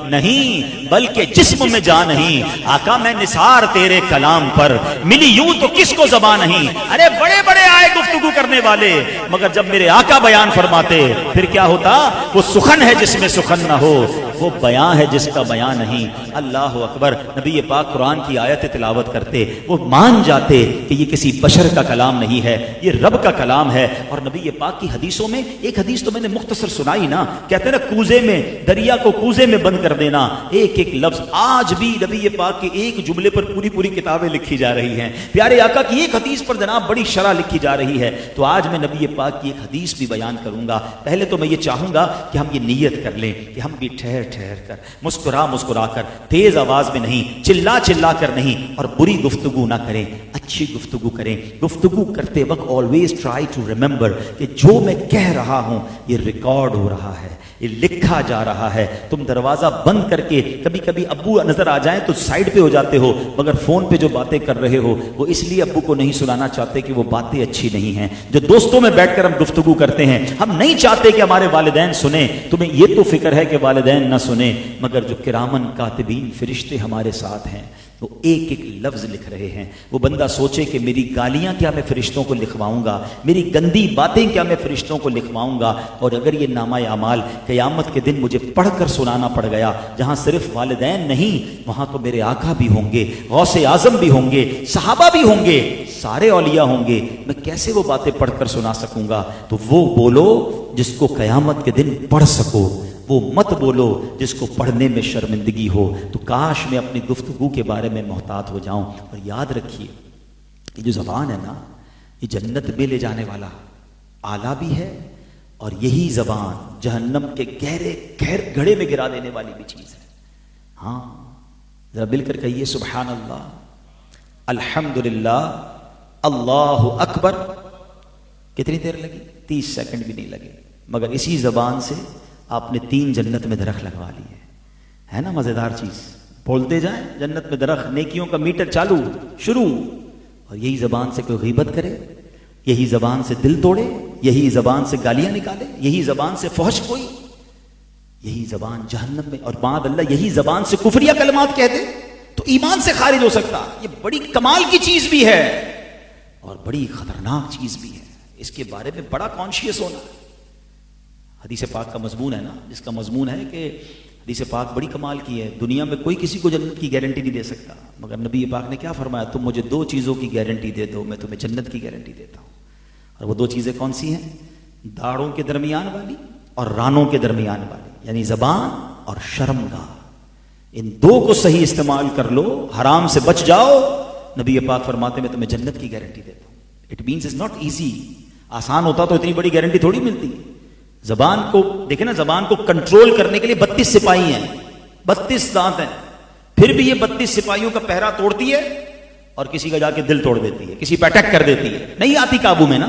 نہیں بلکہ جسم میں جان نہیں. آقا میں نثار تیرے کلام پر، ملی یوں تو کس کو زبان نہیں. ارے بڑے بڑے آئے گفتگو کرنے والے، مگر جب میرے آقا بیان فرماتے پھر کیا ہوتا؟ وہ سخن ہے جس میں سخن نہ ہو، وہ بیان ہے جس کا بیان نہیں. اللہ اکبر. نبی پاک قرآن کی آیت تلاوت کرتے، وہ مان جاتے کہ یہ کسی بشر کا کلام نہیں ہے، یہ رب کا کلام ہے. اور نبی پاک کی حدیثوں میں ایک حدیث تو میں نے مختصر سنائی نا، کہتے ہیں نا کوزے میں، دریا کو کوزے میں بند کر دینا. ایک ایک لفظ آج بھی نبی پاک کے ایک جملے پر پوری پوری کتابیں لکھی جا رہی ہیں. پیارے آقا کی ایک حدیث پر جناب بڑی شرح لکھی جا رہی ہے. تو آج میں نبی پاک کی ایک حدیث بھی بیان کروں گا. پہلے تو میں یہ چاہوں گا کہ ہم یہ نیت کر لیں کہ ہم بھی ٹھہر ٹھہر کر، مسکرا کر، تیز آواز میں نہیں، چلا کر نہیں، اور بری گفتگو نہ کریں، اچھی گفتگو کریں. گفتگو کرتے وقت آلویز ٹرائی ٹو ریممبر کہ جو میں کہہ رہا ہوں یہ ریکارڈ ہو رہا ہے، یہ لکھا جا رہا ہے. تم دروازہ بند کر کے کبھی کبھی ابو نظر آ جائیں تو سائڈ پہ ہو جاتے ہو، مگر فون پہ جو باتیں کر رہے ہو وہ اس لیے ابو کو نہیں سنانا چاہتے کہ وہ باتیں اچھی نہیں ہیں. جو دوستوں میں بیٹھ کر ہم گفتگو کرتے ہیں، ہم نہیں چاہتے کہ ہمارے والدین سنیں. تمہیں یہ تو فکر ہے کہ والدین نہ سنیں، مگر جو کرامن کاتبین فرشتے ہمارے ساتھ ہیں وہ ایک ایک لفظ لکھ رہے ہیں. وہ بندہ سوچے کہ میری گالیاں کیا میں فرشتوں کو لکھواؤں گا، میری گندی باتیں کیا میں فرشتوں کو لکھواؤں گا. اور اگر یہ نامہ اعمال قیامت کے دن مجھے پڑھ کر سنانا پڑ گیا، جہاں صرف والدین نہیں وہاں تو میرے آقا بھی ہوں گے، غوث اعظم بھی ہوں گے، صحابہ بھی ہوں گے، سارے اولیاء ہوں گے، میں کیسے وہ باتیں پڑھ کر سنا سکوں گا؟ تو وہ بولو جس کو قیامت کے دن پڑھ سکو، وہ مت بولو جس کو پڑھنے میں شرمندگی ہو. تو کاش میں اپنی گفتگو کے بارے میں محتاط ہو جاؤں. اور یاد رکھیے یہ جو زبان ہے نا، یہ جنت میں لے جانے والا آلہ بھی ہے، اور یہی زبان جہنم کے گہرے گڑھے میں گرا دینے والی بھی چیز ہے. ہاں ذرا مل کر کہیے سبحان اللہ، الحمدللہ، اللہ اکبر. کتنی دیر لگی؟ 30 سیکنڈ بھی نہیں لگے، مگر اسی زبان سے آپ نے 3 جنت میں درخت لگوا لیے. ہے نا مزیدار چیز؟ بولتے جائیں جنت میں درخت، نیکیوں کا میٹر چالو شروع. اور یہی زبان سے کوئی غیبت کرے، یہی زبان سے دل توڑے، یہی زبان سے گالیاں نکالے، یہی زبان سے فحش کوئی، یہی زبان جہنم میں. اور بعد اللہ یہی زبان سے کفریہ کلمات کہہ دے تو ایمان سے خارج ہو سکتا. یہ بڑی کمال کی چیز بھی ہے اور بڑی خطرناک چیز بھی ہے. اس کے بارے میں بڑا کانشیس ہونا. حدیث پاک کا مضمون ہے نا، جس کا مضمون ہے کہ حدیث پاک بڑی کمال کی ہے، دنیا میں کوئی کسی کو جنت کی گارنٹی نہیں دے سکتا، مگر نبی پاک نے کیا فرمایا، تم مجھے 2 چیزوں کی گارنٹی دے دو، میں تمہیں جنت کی گارنٹی دیتا ہوں. اور وہ 2 چیزیں کون سی ہیں؟ داڑھوں کے درمیان والی اور رانوں کے درمیان والی، یعنی زبان اور شرمگاہ. ان 2 کو صحیح استعمال کر لو، حرام سے بچ جاؤ، نبی پاک فرماتے میں تمہیں جنت کی گارنٹی دیتا ہوں. It means it's not easy. آسان ہوتا تو اتنی بڑی گارنٹی تھوڑی ملتی. زبان کو دیکھیں نا، زبان کو کنٹرول کرنے کے لیے 32 سپاہی ہیں، 32 دانت ہیں، پھر بھی یہ 32 سپاہیوں کا پہرا توڑتی ہے اور کسی کا جا کے دل توڑ دیتی ہے، کسی پہ اٹیک کر دیتی ہے، نہیں آتی قابو میں نا.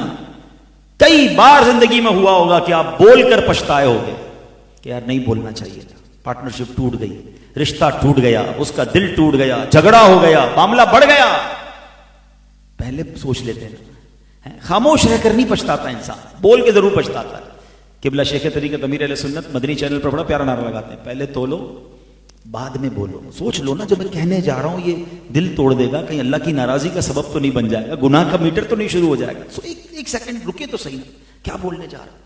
کئی بار زندگی میں ہوا ہوگا کہ آپ بول کر پچھتائے ہوگے کہ یار نہیں بولنا چاہیے تھا، پارٹنرشپ ٹوٹ گئی، رشتہ ٹوٹ گیا، اس کا دل ٹوٹ گیا، جھگڑا ہو گیا، معاملہ بڑھ گیا. پہلے سوچ لیتے ہیں، خاموش رہ کر نہیں پچھتاتا انسان، بول کے ضرور پچھتاتا ہے. قبلہ شیخ طریقت امیر اہل سنت مدنی چینل پر بڑا پیارا نعرہ لگاتے ہیں، پہلے تولو بعد میں بولو. سوچ لو نا، جو میں کہنے جا رہا ہوں یہ دل توڑ دے گا، کہیں اللہ کی ناراضی کا سبب تو نہیں بن جائے گا، گناہ کا میٹر تو نہیں شروع ہو جائے گا. سو ایک سیکنڈ رکے تو صحیح نا، کیا بولنے جا رہا ہوں.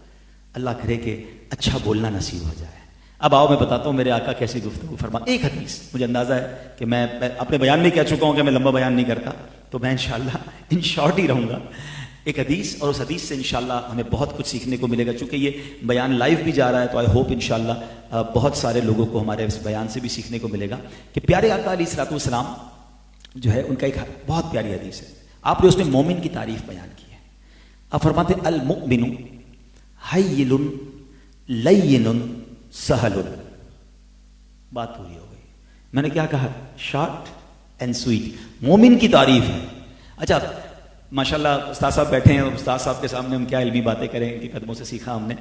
اللہ کرے کہ اچھا بولنا نصیب ہو جائے. اب آؤ میں بتاتا ہوں میرے آقا کیسی گفتگو فرما. ایک حدیث، مجھے اندازہ ہے کہ میں اپنے بیان میں کہہ چکا ہوں کہ میں لمبا بیان نہیں کرتا، تو میں انشاءاللہ ان شارٹ ہی رہوں گا. ایک حدیث، اور اس حدیث سے انشاءاللہ ہمیں بہت کچھ سیکھنے کو ملے گا. چونکہ یہ بیان لائیو بھی جا رہا ہے تو آئی ہوپ انشاءاللہ بہت سارے لوگوں کو ہمارے اس بیان سے بھی سیکھنے کو ملے گا کہ پیارے آقا علیہ الصلوۃ والسلام جو ہے ان کا ایک بہت پیاری حدیث ہے. آپ نے اس میں مومن کی تعریف بیان کی ہے. آپ فرماتے المؤمن حیل لین سہل. بات پوری ہو گئی. میں نے کیا کہا؟ Short and sweet. مومن کی تعریف ہے. اچھا ماشاءاللہ استاد صاحب بیٹھے ہیں، استاد صاحب کے سامنے ہم کیا علمی باتیں کریں، ان کے قدموں سے سیکھا ہم نے.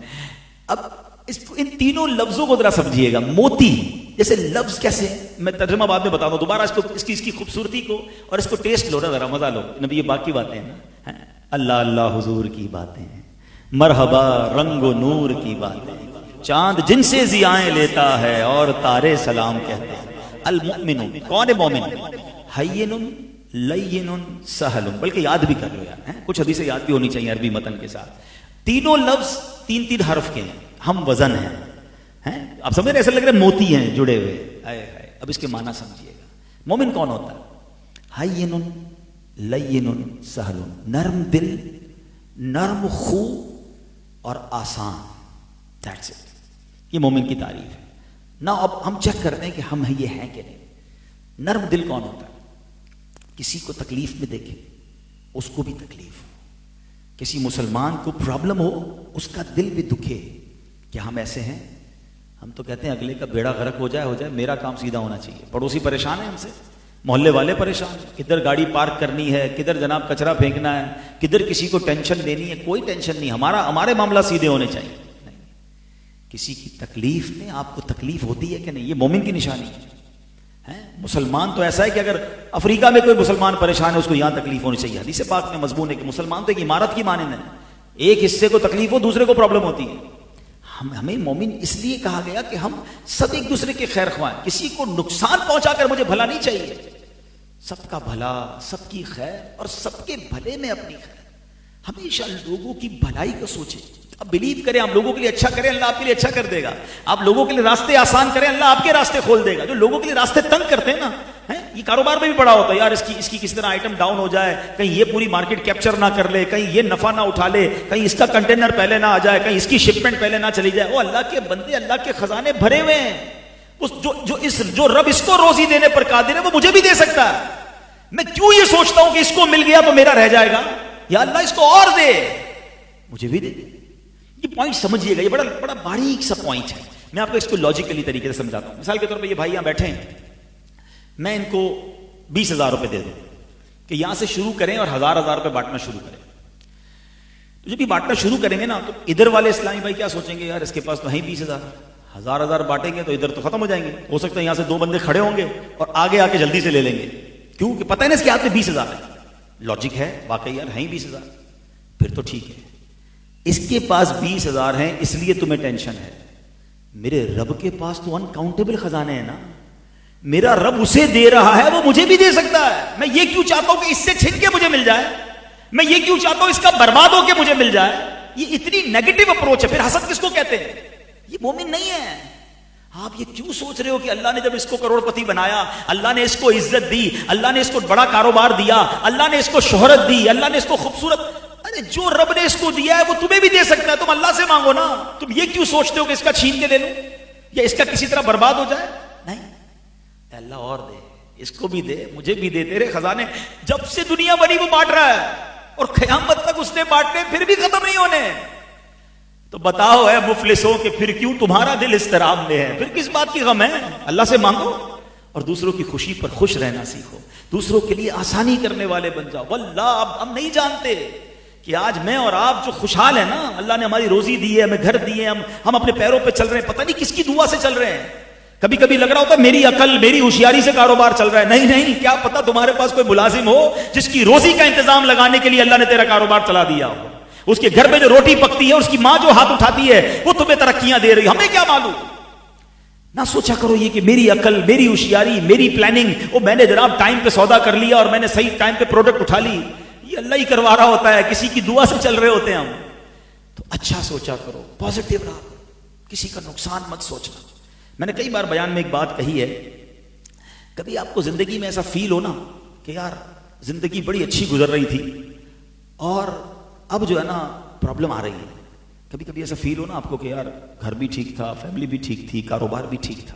اب ان تینوں لفظوں کو ذرا سمجھیے گا. موتی جیسے لفظ کیسے، میں ترجمہ بعد میں بتاتا ہوں، دوبارہ اس کی خوبصورتی کو اور اس کو ٹیسٹ لو نا، ذرا مزہ لو. نبی یہ باقی باتیں ہیں نا، اللہ اللہ حضور کی باتیں ہیں، مرحبا رنگ و نور کی باتیں، چاند جن سے ضیائیں لیتا ہے اور تارے سلام کہتے ہیں. المؤمن کون ہے؟ مومن. حین لین سہل. بلکہ یاد بھی کر لو یار، کچھ حدیثیں یاد بھی ہونی چاہیے عربی متن کے ساتھ. تینوں لفظ 3 حرف کے ہیں، ہم وزن ہیں. آپ سمجھ رہے، ایسا لگ رہا ہے موتی ہیں جڑے ہوئے. اب اس کے معنی سمجھیے گا. مومن کون ہوتا ہے؟ حین لین سہل. نرم دل، نرم خو اور آسان. That's it. یہ مومن کی تعریف ہے. نا اب ہم چیک کرتے ہیں کہ ہم یہ ہیں کہ نہیں. نرم دل کون ہوتا ہے؟ کسی کو تکلیف میں دیکھے اس کو بھی تکلیف ہو، کسی مسلمان کو پرابلم ہو اس کا دل بھی دکھے. کیا ہم ایسے ہیں؟ ہم تو کہتے ہیں اگلے کا بیڑا غرق ہو جائے، میرا کام سیدھا ہونا چاہیے. پڑوسی پریشان ہے ہم سے، محلے والے پریشان ہیں، کدھر گاڑی پارک کرنی ہے، کدھر جناب کچرا پھینکنا ہے، کدھر کسی کو ٹینشن دینی ہے. کوئی ٹینشن نہیں، ہمارے معاملہ سیدھے ہونے چاہیے. کسی کی تکلیف میں آپ کو تکلیف ہوتی ہے کہ نہیں؟ یہ مومن کی نشانی ہے. مسلمان تو ایسا ہے کہ اگر افریقہ میں کوئی مسلمان پریشان ہے اس کو یہاں تکلیف ہونی چاہیے. حدیث پاک میں مضمون ہے کہ مسلمان تو ایک عمارت کی مانند ہے، ایک حصے کو تکلیف ہو دوسرے کو پرابلم ہوتی ہے. ہمیں مومن اس لیے کہا گیا کہ ہم سب ایک دوسرے کے خیر خواہ ہیں. کسی کو نقصان پہنچا کر مجھے بھلا نہیں چاہیے. سب کا بھلا، سب کی خیر اور سب کے بھلے میں اپنی خیر. ہمیشہ لوگوں کی بھلائی کو سوچیں. اب بلیو کریں، آپ لوگوں کے لیے اچھا کریں، اللہ آپ کے لیے اچھا کر دے گا. آپ لوگوں کے لیے راستے آسان کریں، اللہ آپ کے راستے کھول دے گا. جو لوگوں کے لیے راستے تنگ کرتے ہیں نا، یہ کاروبار میں بھی پڑا ہوتا ہے یار، اس کی کس طرح آئٹم ڈاؤن ہو جائے، کہیں یہ پوری مارکیٹ کیپچر نہ کر لے، کہیں یہ نفع نہ اٹھا لے، کہیں اس کا کنٹینر پہلے نہ آ جائے، کہیں اس کی شپمنٹ پہلے نہ چلی جائے. وہ اللہ کے بندے، اللہ کے خزانے بھرے ہوئے ہیں. جو رب اس کو روزی دینے پر قادر ہے وہ مجھے بھی دے سکتا ہے. میں کیوں یہ سوچتا ہوں کہ اس کو مل گیا تو میرا رہ جائے گا؟ یا اللہ اس کو اور دے، مجھے بھی دے. یہ پوائنٹ سمجھیے گا، یہ بڑا باریک سا پوائنٹ ہے. میں آپ کو اس کو لاجیکلی طریقے سے سمجھاتا ہوں. مثال کے طور پہ یہ بھائی یہاں بیٹھے ہیں، میں ان کو 20,000 روپے دے دوں کہ یہاں سے شروع کریں اور 1,000 روپے بانٹنا شروع کریں. تو جب یہ بانٹنا شروع کریں گے نا تو ادھر والے اسلامی بھائی کیا سوچیں گے، یار اس کے پاس تو ہیں 20,000، 1,000 بانٹیں گے تو ادھر تو ختم ہو جائیں گے. ہو سکتا ہے یہاں سے 2 بندے کھڑے ہوں گے اور آگے آ کے جلدی سے لے لیں گے، کیوں کہ پتہ ہے نا اس کے ہاتھ میں 20,000 ہے. لاجک ہے واقعی یار ہیں 20,000، پھر تو ٹھیک ہے. اس کے پاس 20,000 ہیں اس لیے تمہیں ٹینشن ہے. میرے رب کے پاس تو انکاؤنٹیبل خزانے ہیں نا. میرا رب اسے دے رہا ہے، وہ مجھے بھی دے سکتا ہے. میں یہ کیوں چاہتا ہوں کہ اس سے چھن کے مجھے مل جائے؟ میں یہ کیوں چاہتا ہوں اس کا برباد ہو کے مجھے مل جائے؟ یہ اتنی نیگیٹو اپروچ ہے. پھر حسد کس کو کہتے ہیں؟ یہ مومن نہیں ہے. آپ یہ کیوں سوچ رہے ہو کہ اللہ نے جب اس کو کروڑ پتی بنایا, اللہ نے اس کو عزت دی, اللہ نے اس کو بڑا کاروبار دیا, اللہ نے اس کو شہرت دی, اللہ نے اس کو خوبصورت, ارے جو رب نے اس کو دیا ہے وہ تمہیں بھی دے سکتا ہے, تم اللہ سے مانگو نا. تم یہ کیوں سوچتے ہو کہ اس کا چھین کے لے لو یا اس کا کسی طرح برباد ہو جائے؟ نہیں, اللہ اور دے, اس کو بھی دے, مجھے بھی دے. تیرے خزانے جب سے دنیا بنی وہ بانٹ رہا ہے, اور قیامت تک اس نے بانٹنے پھر بھی ختم نہیں ہونے. تو بتاؤ اے مفلسوں کہ پھر کیوں تمہارا دل اضطراب میں ہے؟ پھر کس بات کی غم ہے؟ اللہ سے مانگو اور دوسروں کی خوشی پر خوش رہنا سیکھو, دوسروں کے لیے آسانی کرنے والے بن جاؤ. واللہ اب ہم نہیں جانتے کہ آج میں اور آپ جو خوشحال ہیں نا, اللہ نے ہماری روزی دی ہے, ہمیں گھر دیے, ہم اپنے پیروں پہ چل رہے ہیں, پتہ نہیں کس کی دعا سے چل رہے ہیں. کبھی کبھی لگ رہا ہوتا ہے میری عقل میری ہوشیاری سے کاروبار چل رہا ہے. نہیں نہیں, کیا پتہ تمہارے پاس کوئی ملازم ہو جس کی روزی کا انتظام لگانے کے لیے اللہ نے تیرا کاروبار چلا دیا ہو. اس کے گھر میں جو روٹی پکتی ہے, اس کی ماں جو ہاتھ اٹھاتی ہے, وہ تمہیں ترقیاں دے رہی. ہمیں کیا معلوم؟ نہ سوچا کرو یہ کہ میری عقل میری ہوشیاری میری پلاننگ, وہ میں نے جناب ٹائم پہ سودا کر لیا اور میں نے صحیح ٹائم پہ پروڈکٹ اٹھا لی. یہ اللہ ہی کروا رہا ہوتا ہے, کسی کی دعا سے چل رہے ہوتے ہیں ہم. تو اچھا سوچا کرو, پازیٹیو رہا, کسی کا نقصان مت سوچنا. میں نے کئی بار بیان میں ایک بات کہی ہے, کبھی آپ کو زندگی میں ایسا فیل ہو نا کہ یار زندگی بڑی اچھی گزر رہی تھی اور اب جو ہے نا پرابلم آ رہی ہے. کبھی کبھی ایسا فیل ہو نا آپ کو کہ یار گھر بھی ٹھیک تھا, فیملی بھی ٹھیک تھی, کاروبار بھی ٹھیک تھا,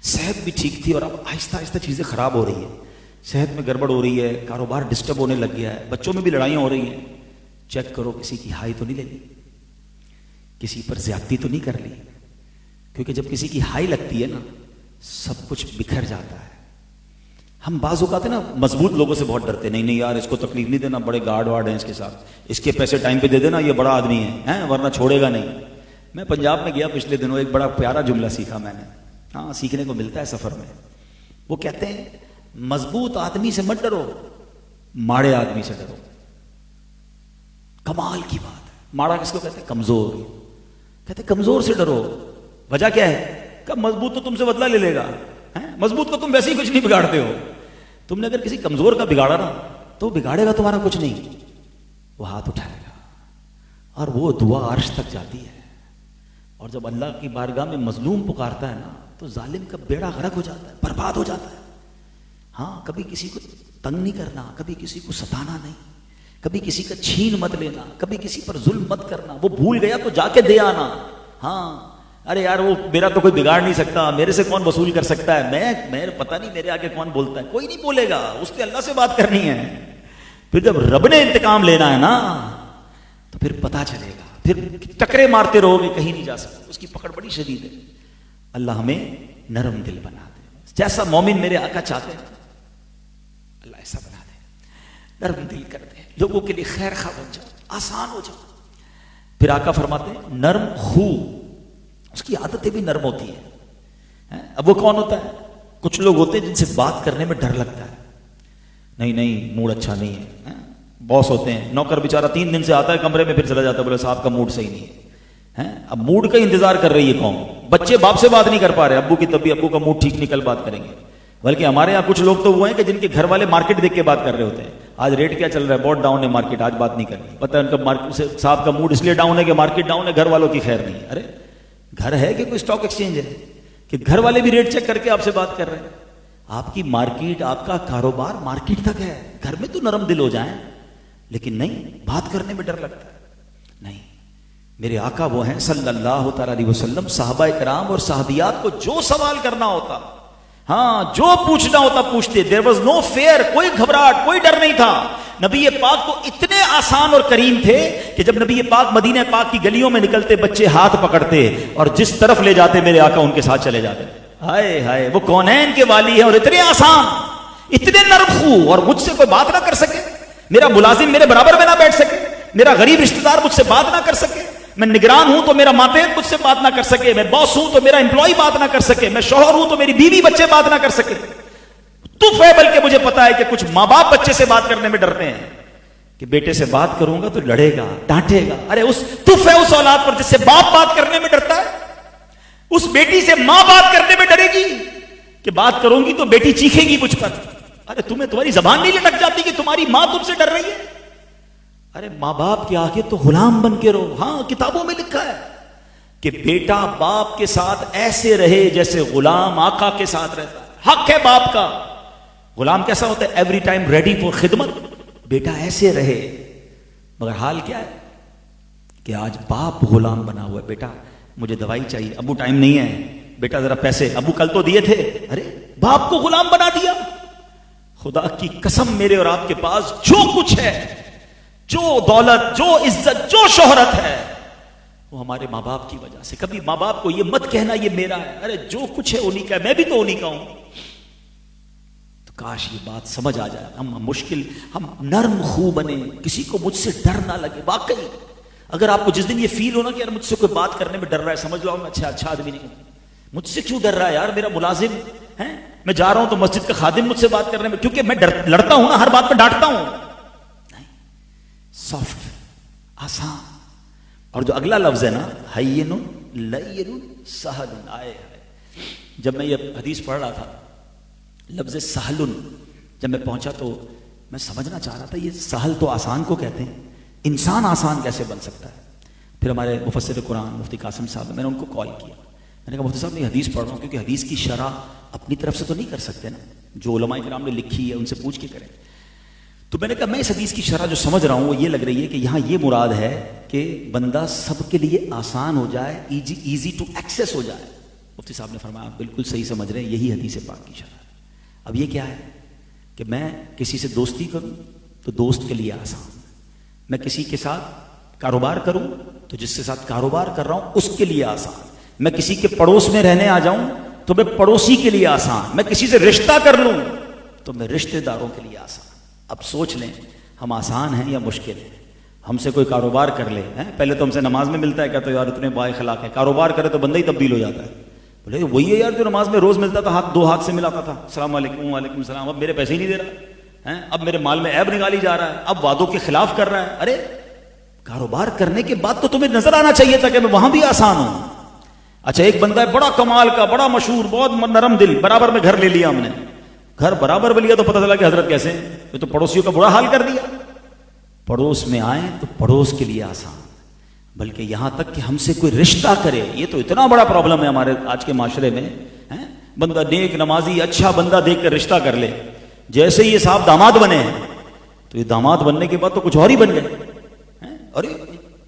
صحت بھی ٹھیک تھی, اور اب آہستہ آہستہ چیزیں خراب ہو رہی ہیں, صحت میں گڑبڑ ہو رہی ہے, کاروبار ڈسٹرب ہونے لگ گیا ہے, بچوں میں بھی لڑائیاں ہو رہی ہیں. چیک کرو کسی کی ہائی تو نہیں لے لی, کسی پر زیادتی تو نہیں کر لی, کیونکہ جب کسی کی ہائی لگتی ہے نا سب کچھ بکھر جاتا ہے. ہم بعض اوقات نا مضبوط لوگوں سے بہت ڈرتے, نہیں نہیں یار اس کو تکلیف نہیں دینا, بڑے گارڈ وارڈ ہیں اس کے ساتھ, اس کے پیسے ٹائم پہ دے دینا, یہ بڑا آدمی ہے ورنہ چھوڑے گا نہیں. میں پنجاب میں گیا پچھلے دنوں, ایک بڑا پیارا جملہ سیکھا میں نے, ہاں سیکھنے کو ملتا ہے سفر میں. وہ کہتے ہیں مضبوط آدمی سے مت ڈرو, ماڑے آدمی سے ڈرو. کمال کی بات ہے. ماڑا کس کو کہتے ہیں؟ کمزور. کہتے کمزور سے ڈرو. وجہ کیا ہے؟ کہ مضبوط تو تم سے بدلہ لے لے گا, مضبوط کو تم ویسے ہی کچھ نہیں بگاڑتے ہو. تم نے اگر کسی کمزور کا بگاڑا نا تو بگاڑے گا تمہارا کچھ نہیں, وہ ہاتھ اٹھائے گا اور وہ دعا عرش تک جاتی ہے. اور جب اللہ کی بارگاہ میں مظلوم پکارتا ہے نا تو ظالم کا بیڑا غرق ہو جاتا ہے, برباد ہو جاتا ہے. ہاں کبھی کسی کو تنگ نہیں کرنا, کبھی کسی کو ستانا نہیں, کبھی کسی کا چھین مت لینا, کبھی کسی پر ظلم مت کرنا. وہ بھول گیا تو جا کے دے آنا. ہاں ارے یار وہ میرا تو کوئی بگاڑ نہیں سکتا, میرے سے کون وصول کر سکتا ہے, میں پتہ نہیں میرے آگے کون بولتا ہے. کوئی نہیں بولے گا, اس نے اللہ سے بات کرنی ہے. پھر جب رب نے انتقام لینا ہے نا تو پھر پتہ چلے گا, پھر ٹکرے مارتے رہو گے, کہیں نہیں جا سکتے. اس کی پکڑ بڑی شدید ہے. اللہ ہمیں نرم دل بنا دے, جیسا مومن میرے آقا چاہتے ہیں اللہ ایسا بنا دے, نرم دل کر دے, لوگوں کے لیے خیر خواہ بن جاؤ, آسان ہو جاؤ. پھر آقا فرماتے ہیں نرم خو, اس کی عادتیں بھی نرم ہوتی ہیں. اب وہ کون ہوتا ہے؟ کچھ لوگ ہوتے ہیں جن سے بات کرنے میں ڈر لگتا ہے, نہیں نہیں موڈ اچھا نہیں ہے. باس ہوتے ہیں, نوکر بیچارہ 3 دن سے آتا ہے کمرے میں پھر چلا جاتا ہے, بولے صاحب کا موڈ صحیح نہیں ہے. اب موڈ کا انتظار کر رہی ہے قوم. بچے باپ سے بات نہیں کر پا رہے, ابو کی طبیعت, ابو کا موڈ ٹھیک نہیں, کل بات کریں گے. بلکہ ہمارے یہاں کچھ لوگ تو وہ ہیں کہ جن کے گھر والے مارکیٹ دیکھ کے بات کر رہے ہوتے ہیں, آج ریٹ کیا چل رہا ہے, بہت ڈاؤن ہے مارکیٹ, آج بات نہیں کرنی. پتہ ہے ان کا مارکیٹ صاحب کا موڈ اس لیے ڈاؤن ہے کہ مارکیٹ ڈاؤن ہے, گھر والوں کی خیر نہیں ہے. ارے گھر ہے کہ کوئی اسٹاک ایکسچینج ہے کہ گھر والے بھی ریٹ چیک کر کے آپ سے بات کر رہے ہیں؟ آپ کی مارکیٹ, آپ کا کاروبار مارکیٹ تک ہے. گھر میں تو نرم دل ہو جائیں, لیکن نہیں, بات کرنے میں ڈر لگتا ہے. نہیں, میرے آقا وہ ہیں صلی اللہ تعالی علیہ وسلم, صحابہ کرام اور صحابیات کو جو سوال کرنا ہوتا, ہاں جو پوچھنا ہوتا پوچھتے. دیر واز نو فیئر, کوئی گھبراہٹ, کوئی ڈر نہیں تھا. نبی پاک تو اتنے آسان اور کریم تھے کہ جب نبی پاک مدینہ پاک کی گلیوں میں نکلتے, بچے ہاتھ پکڑتے اور جس طرف لے جاتے میرے آقا ان کے ساتھ چلے جاتے. ہائے ہائے, وہ کونین کے والی ہیں اور اتنے آسان, اتنے نرم خو, اور مجھ سے کوئی بات نہ کر سکے, میرا ملازم میرے برابر میں نہ بیٹھ سکے, میرا غریب رشتہ دار مجھ سے بات نہ کر سکے, میں نگران ہوں تو میرا ماتحت مجھ سے بات نہ کر سکے, میں باس ہوں تو میرا امپلائی بات نہ کر سکے, میں شوہر ہوں تو میری بیوی بچے بات نہ کر سکے. تف ہے, بلکہ مجھے پتا ہے کہ کچھ ماں باپ بچے سے بات کرنے میں ڈرتے ہیں کہ بیٹے سے بات کروں گا تو لڑے گا, ڈانٹے گا. ارے اس تف ہے اس اولاد پر جس سے باپ بات کرنے میں ڈرتا ہے. اس بیٹی سے ماں بات کرنے میں ڈرے گی کہ بات کروں گی تو بیٹی چیخے گی مجھ پر. ارے تمہیں تمہاری زبان نہیں لٹک جاتی کہ تمہاری ماں تم سے ڈر رہی ہے؟ ارے ماں باپ کے آگے تو غلام بن کے رہو. ہاں کتابوں میں لکھا ہے کہ بیٹا باپ کے ساتھ ایسے رہے جیسے غلام آقا کے ساتھ رہتا ہے. حق ہے باپ کا. غلام کیسا ہوتا ہے؟ ایوری ٹائم ریڈی فور خدمت. بیٹا ایسے رہے. مگر حال کیا ہے کہ آج باپ غلام بنا ہوا ہے. بیٹا مجھے دوائی چاہیے، ابو ٹائم نہیں ہے. بیٹا ذرا پیسے، ابو کل تو دیے تھے. ارے باپ کو غلام بنا دیا. خدا کی قسم میرے اور آپ کے پاس جو کچھ ہے، جو دولت، جو عزت، جو شہرت ہے، وہ ہمارے ماں باپ کی وجہ سے. کبھی ماں باپ کو یہ مت کہنا یہ میرا ہے. ارے جو کچھ ہے انہی کا ہے، میں بھی تو انہی کا ہوں. تو کاش یہ بات سمجھ آ جائے. ہم نرم خو بنے، کسی کو مجھ سے ڈر نہ لگے. واقعی اگر آپ کو جس دن یہ فیل ہونا کہ یار مجھ سے کوئی بات کرنے میں ڈر رہا ہے، سمجھ لو میں اچھا آدمی نہیں ہوں. مجھ سے کیوں ڈر رہا ہے یار؟ میرا ملازم ہے، میں جا رہا ہوں تو مسجد کا خادم مجھ سے بات کرنے میں، کیونکہ میں لڑتا ہوں نا، ہر بات پہ ڈانٹتا ہوں. نہیں، سافٹ، آسان. اور جو اگلا لفظ ہے نا، ہین لین سہل، آئے. جب میں یہ حدیث پڑھ رہا تھا، لفظ سہل جب میں پہنچا تو میں سمجھنا چاہ رہا تھا یہ سہل تو آسان کو کہتے ہیں، انسان آسان کیسے بن سکتا ہے؟ پھر ہمارے مفسر قرآن مفتی قاسم صاحب، میں نے ان کو کال کیا. میں نے کہا مفتی صاحب میں حدیث پڑھ رہا ہوں، کیونکہ حدیث کی شرح اپنی طرف سے تو نہیں کر سکتے نا، جو علماء کرام نے لکھی ہے ان سے پوچھ کے کریں. تو میں نے کہا میں اس حدیث کی شرح جو سمجھ رہا ہوں وہ یہ لگ رہی ہے کہ یہاں یہ مراد ہے کہ بندہ سب کے لیے آسان ہو جائے، ایزی ٹو ایکسیس ہو جائے. مفتی صاحب نے فرمایا آپ بالکل صحیح سمجھ رہے ہیں، یہی حدیث پاک کی شرح ہے. اب یہ کیا ہے کہ میں کسی سے دوستی کروں تو دوست کے لیے آسان، میں کسی کے ساتھ کاروبار کروں تو جس کے ساتھ کاروبار کر رہا ہوں اس کے لیے آسان، میں کسی کے پڑوس میں رہنے آ جاؤں تو میں پڑوسی کے لیے آسان، میں کسی سے رشتہ کر لوں تو میں رشتہ داروں کے لیے آسان. اب سوچ لیں ہم آسان ہیں یا مشکل ہیں؟ ہم سے کوئی کاروبار کر لے، پہلے تو ہم سے نماز میں ملتا ہے، کہتا ہے یار اتنے با اخلاق ہے، کاروبار کرے تو بندہ ہی تبدیل ہو جاتا ہے. بولے وہی ہے یار جو نماز میں روز ملتا تھا، دو ہاتھ سے ملاتا تھا، السلام علیکم وعلیکم السلام، اب میرے پیسے ہی نہیں دے رہا ہے، اب میرے مال میں عیب نکالی جا رہا ہے، اب وعدوں کے خلاف کر رہا ہے. ارے کاروبار کرنے کے بعد تو تمہیں نظر آنا چاہیے تھا کہ میں وہاں بھی آسان ہوں. اچھا ایک بندہ ہے بڑا کمال کا، بڑا مشہور، بہت نرم دل، برابر میں گھر لے لیا ہم نے، گھر برابر میں لیا تو پتہ چلا کہ حضرت کیسے ہیں، یہ تو پڑوسیوں کا برا حال کر دیا. پڑوس میں آئیں تو پڑوس کے لیے آسان، بلکہ یہاں تک کہ ہم سے کوئی رشتہ کرے، یہ تو اتنا بڑا پرابلم ہے ہمارے آج کے معاشرے میں. بندہ نیک نمازی اچھا بندہ دیکھ کر رشتہ کر لے، جیسے یہ صاحب داماد بنے تو یہ داماد بننے کے بعد تو کچھ اور ہی بن گئے. ارے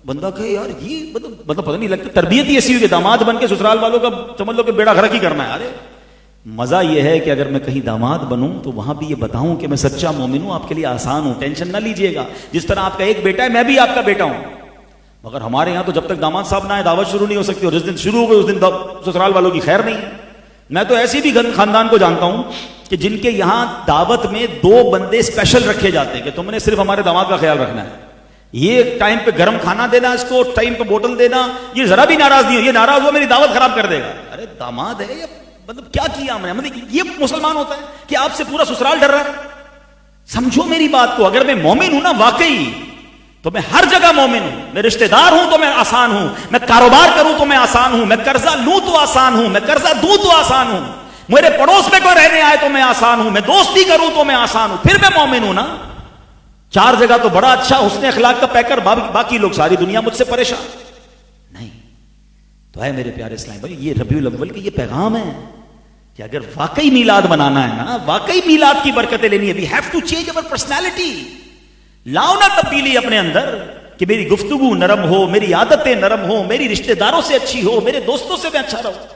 بندہ کہے یار یہ مطلب پتہ نہیں لگتا، تربیت ہی ایسی ہوئی کہ داماد بن کے سسرال والوں کا سمجھ لو کہ بیڑا غرق ہی کرنا ہے. ارے مزہ یہ ہے کہ اگر میں کہیں داماد بنوں تو وہاں بھی یہ بتاؤں کہ میں سچا مومن ہوں، آپ کے لیے آسان ہوں، ٹینشن نہ لیجئے گا. جس طرح آپ کا ایک بیٹا ہے میں بھی آپ کا بیٹا ہوں. مگر ہمارے یہاں تو جب تک داماد صاحب نہ آئے دعوت شروع نہیں ہو سکتی، اور جس دن شروع ہو گئی اس دن سسرال والوں کی خیر نہیں ہے. میں تو ایسی بھی خاندان کو جانتا ہوں کہ جن کے یہاں دعوت میں 2 بندے اسپیشل رکھے جاتے ہیں کہ تم نے صرف ہمارے داماد کا خیال رکھنا ہے، یہ ٹائم پہ گرم کھانا دینا، اس کو ٹائم پہ بوتل دینا، یہ ذرا بھی ناراض نہیں ہو، یہ ناراض ہوا میری دعوت خراب کر دے گا. ارے داماد ہے یہ مطلب کیا کیا ہم نے؟ مطلب یہ مسلمان ہوتا ہے کہ آپ سے پورا سسرال ڈر رہا ہے؟ سمجھو میری بات کو. اگر میں مومن ہوں نا واقعی تو میں ہر جگہ مومن ہوں، میں رشتہ دار ہوں تو میں آسان ہوں، میں کاروبار کروں تو میں آسان ہوں، میں قرضہ لوں تو آسان ہوں، میں قرضہ دوں تو آسان ہوں، میرے پڑوس میں کوئی رہنے آئے تو میں آسان ہوں، میں دوستی کروں تو میں آسان ہوں، پھر میں مومن ہوں نا. 4 جگہ تو بڑا اچھا حسن اخلاق کا پیکر، باقی لوگ ساری دنیا مجھ سے پریشان نہیں. تو ہے میرے پیارے اسلام بھائی، یہ ربیع الاول کے یہ پیغام ہے کہ اگر واقعی میلاد منانا ہے نا، واقعی میلاد کی برکتیں لینی ہے، وی ہیو ٹو چینج اور پرسنالٹی. لاؤ نا تبدیلی اپنے اندر کہ میری گفتگو نرم ہو، میری عادتیں نرم ہو، میری رشتہ داروں سے اچھی ہو، میرے دوستوں سے میں اچھا رہوں.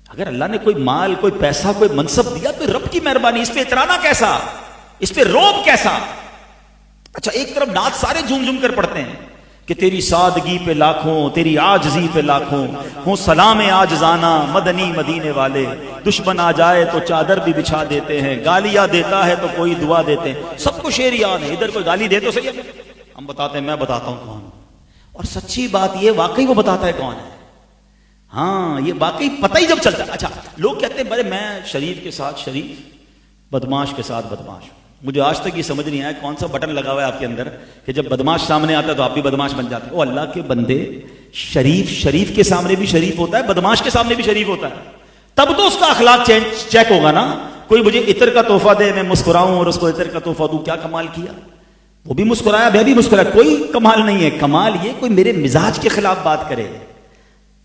اگر اللہ نے کوئی مال، کوئی پیسہ، کوئی منصب دیا تو رب کی مہربانی، اس پہ اترانا کیسا، اس پہ روب کیسا. اچھا ایک طرف نعت سارے جھوم جھوم کر پڑھتے ہیں کہ تیری سادگی پہ لاکھوں، تیری عاجزی پہ لاکھوں، ہوں سلام عاجزانہ مدنی مدینے والے، دشمن آ جائے تو چادر بھی بچھا دیتے ہیں، گالیاں دیتا ہے تو کوئی دعا دیتے ہیں. سب کو شعر یاد ہے، ادھر کوئی گالی دے تو صحیح، ہم بتاتے ہیں، میں بتاتا ہوں کون. اور سچی بات یہ واقعی وہ بتاتا ہے کون ہے. ہاں یہ واقعی پتہ ہی جب چلتا ہے. اچھا لوگ کہتے ہیں بھائی میں شریف کے ساتھ شریف، بدماش کے ساتھ بدماش ہوں. مجھے آج تک یہ سمجھ نہیں آیا کون سا بٹن لگا ہوا ہے آپ کے اندر کہ جب بدماش سامنے آتا ہے تو آپ بھی بدماش بن جاتے ہیں. او اللہ کے بندے، شریف کے سامنے بھی شریف ہوتا ہے، بدماش کے سامنے بھی شریف ہوتا ہے، تب تو اس کا اخلاق چیک ہوگا نا. کوئی مجھے عطر کا تحفہ دے، میں مسکراؤں اور اس کو عطر کا تحفہ دوں، کیا کمال کیا. وہ بھی مسکرایا، میں بھی مسکرایا، کوئی کمال نہیں ہے. کمال یہ کوئی میرے مزاج کے خلاف بات کرے.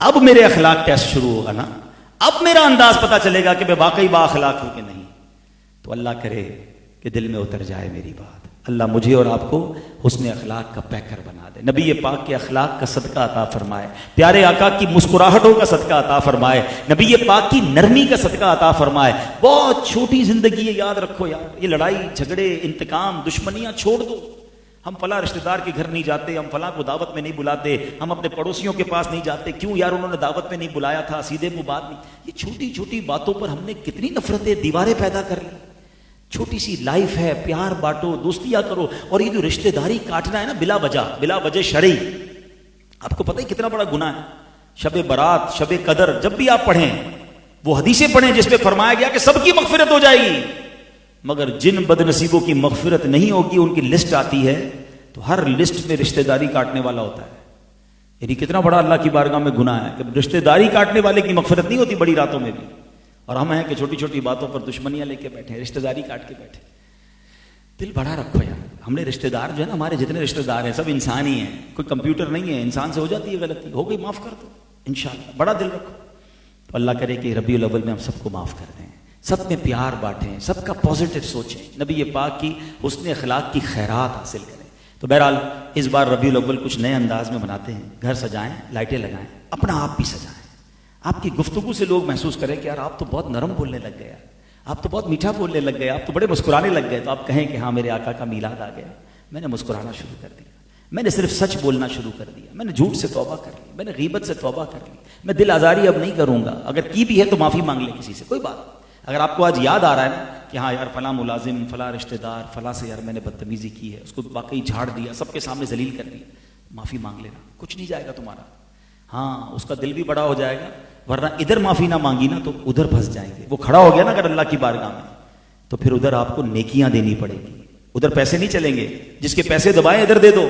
اب میرے اخلاق ٹیسٹ شروع ہوگا نا، اب میرا انداز پتا چلے گا کہ میں واقعی با اخلاق ہوں کہ نہیں. تو اللہ کرے کہ دل میں اتر جائے میری بات. اللہ مجھے اور آپ کو حسن اخلاق کا پیکر بنا دے. نبی پاک کے اخلاق کا صدقہ عطا فرمائے. پیارے آقا کی مسکراہٹوں کا صدقہ عطا فرمائے. نبی پاک کی نرمی کا صدقہ عطا فرمائے. بہت چھوٹی زندگی ہے، یاد رکھو یار. یہ لڑائی جھگڑے انتقام دشمنیاں چھوڑ دو. ہم فلاں رشتہ دار کے گھر نہیں جاتے، ہم فلاں کو دعوت میں نہیں بلاتے، ہم اپنے پڑوسیوں کے پاس نہیں جاتے. کیوں یار؟ انہوں نے دعوت میں نہیں بلایا تھا، سیدھے منہ بات نہیں. یہ چھوٹی چھوٹی باتوں پر ہم نے کتنی نفرتیں دیواریں پیدا کر لی. چھوٹی سی لائف ہے، پیار بانٹو، دوستیاں کرو. اور یہ جو رشتہ داری کاٹنا ہے نا بلا وجہ شرعی، آپ کو پتہ ہے کتنا بڑا گناہ ہے. شب برات، شب قدر جب بھی آپ پڑھیں وہ حدیثیں پڑھیں جس میں فرمایا گیا کہ سب کی مغفرت ہو جائے گی، مگر جن بد نصیبوں کی مغفرت نہیں ہوگی ان کی لسٹ آتی ہے تو ہر لسٹ میں رشتہ داری کاٹنے والا ہوتا ہے. یعنی کتنا بڑا اللہ کی بارگاہ میں گناہ ہے کہ رشتہ داری کاٹنے والے کی مغفرت نہیں ہوتی بڑی راتوں میں بھی. اور ہم ہیں کہ چھوٹی چھوٹی باتوں پر دشمنیاں لے کے بیٹھے، رشتہ داری کاٹ کے بیٹھے. دل بڑا رکھو یار. ہم نے رشتہ دار جو ہے نا، ہمارے جتنے رشتہ دار ہیں سب انسان ہی ہیں، کوئی کمپیوٹر نہیں ہے. انسان سے ہو جاتی ہے غلطی، ہو گئی معاف کر دو انشاءاللہ. بڑا دل رکھو. تو اللہ کرے کہ ربیع الاول میں ہم سب کو معاف کر دیں، سب میں پیار بانٹیں، سب کا پازیٹیو سوچیں، نبی پاک کی حسن اخلاق کی خیرات حاصل کریں. تو بہرحال اس بار ربیع الاول کچھ نئے انداز میں مناتے ہیں. گھر سجائیں، لائٹیں لگائیں، اپنا آپ بھی سجائیں. آپ کی گفتگو سے لوگ محسوس کریں کہ یار آپ تو بہت نرم بولنے لگ گئے، آپ تو بہت میٹھا بولنے لگ گئے، آپ تو بڑے مسکرانے لگ گئے. تو آپ کہیں کہ ہاں میرے آقا کا میلاد آ گیا، میں نے مسکرانا شروع کر دیا، میں نے صرف سچ بولنا شروع کر دیا، میں نے جھوٹ سے توبہ کر لی، میں نے غیبت سے توبہ کر لی، میں دل آزاری اب نہیں کروں گا. اگر کی بھی ہے تو معافی مانگ لیں کسی سے، کوئی بات. اگر آپ کو آج یاد آ رہا ہے نا کہ ہاں یار فلاں ملازم، فلاں رشتہ دار، فلاں سے یار میں نے بدتمیزی کی ہے، اس کو واقعی جھاڑ دیا، سب کے سامنے ذلیل کر دیا، معافی مانگ لینا، کچھ نہیں جائے گا تمہارا. ہاں اس کا دل بھی بڑا ہو جائے گا. ورنہ ادھر معافی نہ مانگی نا تو ادھر پھنس جائیں گے. وہ کھڑا ہو گیا نا اگر اللہ کی بارگاہ میں تو پھر ادھر آپ کو نیکیاں دینی پڑے گی. ادھر پیسے نہیں چلیں گے، جس کے پیسے دبائیں ادھر دے دو.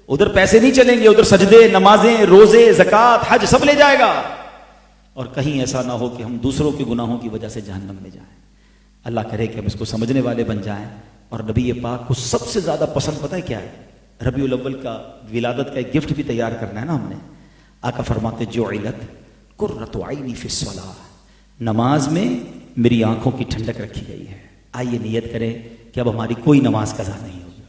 ادھر پیسے نہیں چلیں گے، ادھر سجدے، نمازیں، روزے، زکوٰۃ، حج سب لے جائے گا. اور کہیں ایسا نہ ہو کہ ہم دوسروں کے گناہوں کی وجہ سے جہنم میں جائیں. اللہ کرے کہ ہم اس کو سمجھنے والے بن جائیں. اور نبی پاک کو سب سے زیادہ پسند پتہ ہے کیا ہے؟ ربیع الاول کا ولادت کا ایک گفٹ بھی تیار کرنا ہے نا ہم نے. آقا فرماتے جعلت قرۃ عینی فی الصلاۃ، نماز میں میری آنکھوں کی ٹھنڈک رکھی گئی ہے. آئیے نیت کریں کہ اب ہماری کوئی نماز قضا نہیں ہوگی.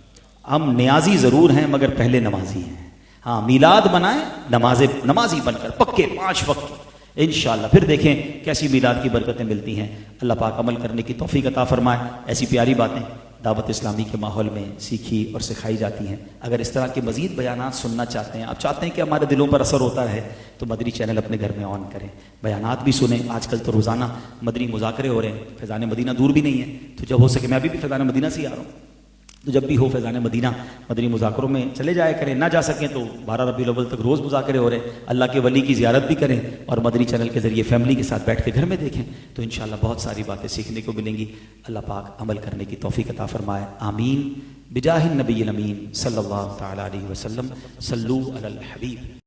ہم نیازی ضرور ہیں مگر پہلے نمازی ہیں. ہاں میلاد منائیں، نمازی بن کر پکے 5 وقت انشاءاللہ. پھر دیکھیں کیسی میلاد کی برکتیں ملتی ہیں. اللہ پاک عمل کرنے کی توفیق عطا فرمائے. ایسی پیاری باتیں دعوت اسلامی کے ماحول میں سیکھی اور سکھائی جاتی ہیں. اگر اس طرح کے مزید بیانات سننا چاہتے ہیں، آپ چاہتے ہیں کہ ہمارے دلوں پر اثر ہوتا رہے، تو مدنی چینل اپنے گھر میں آن کریں، بیانات بھی سنیں. آج کل تو روزانہ مدنی مذاکرے ہو رہے ہیں. فیضان مدینہ دور بھی نہیں ہے، تو جب ہو سکے میں بھی فیضان مدینہ سے ہی آ رہا ہوں، تو جب بھی ہو فیضان مدینہ مدنی مذاکروں میں چلے جایا کریں. نہ جا سکیں تو 12 ربیع الاول تک روز مذاکرے ہو رہے ہیں. اللہ کے ولی کی زیارت بھی کریں اور مدنی چینل کے ذریعے فیملی کے ساتھ بیٹھ کے گھر میں دیکھیں، تو انشاءاللہ بہت ساری باتیں سیکھنے کو ملیں گی. اللہ پاک عمل کرنے کی توفیق عطا فرمائے. آمین بجاہ النبی الامین صلی اللہ تعالی علیہ وسلم. صلو علی الحبیب.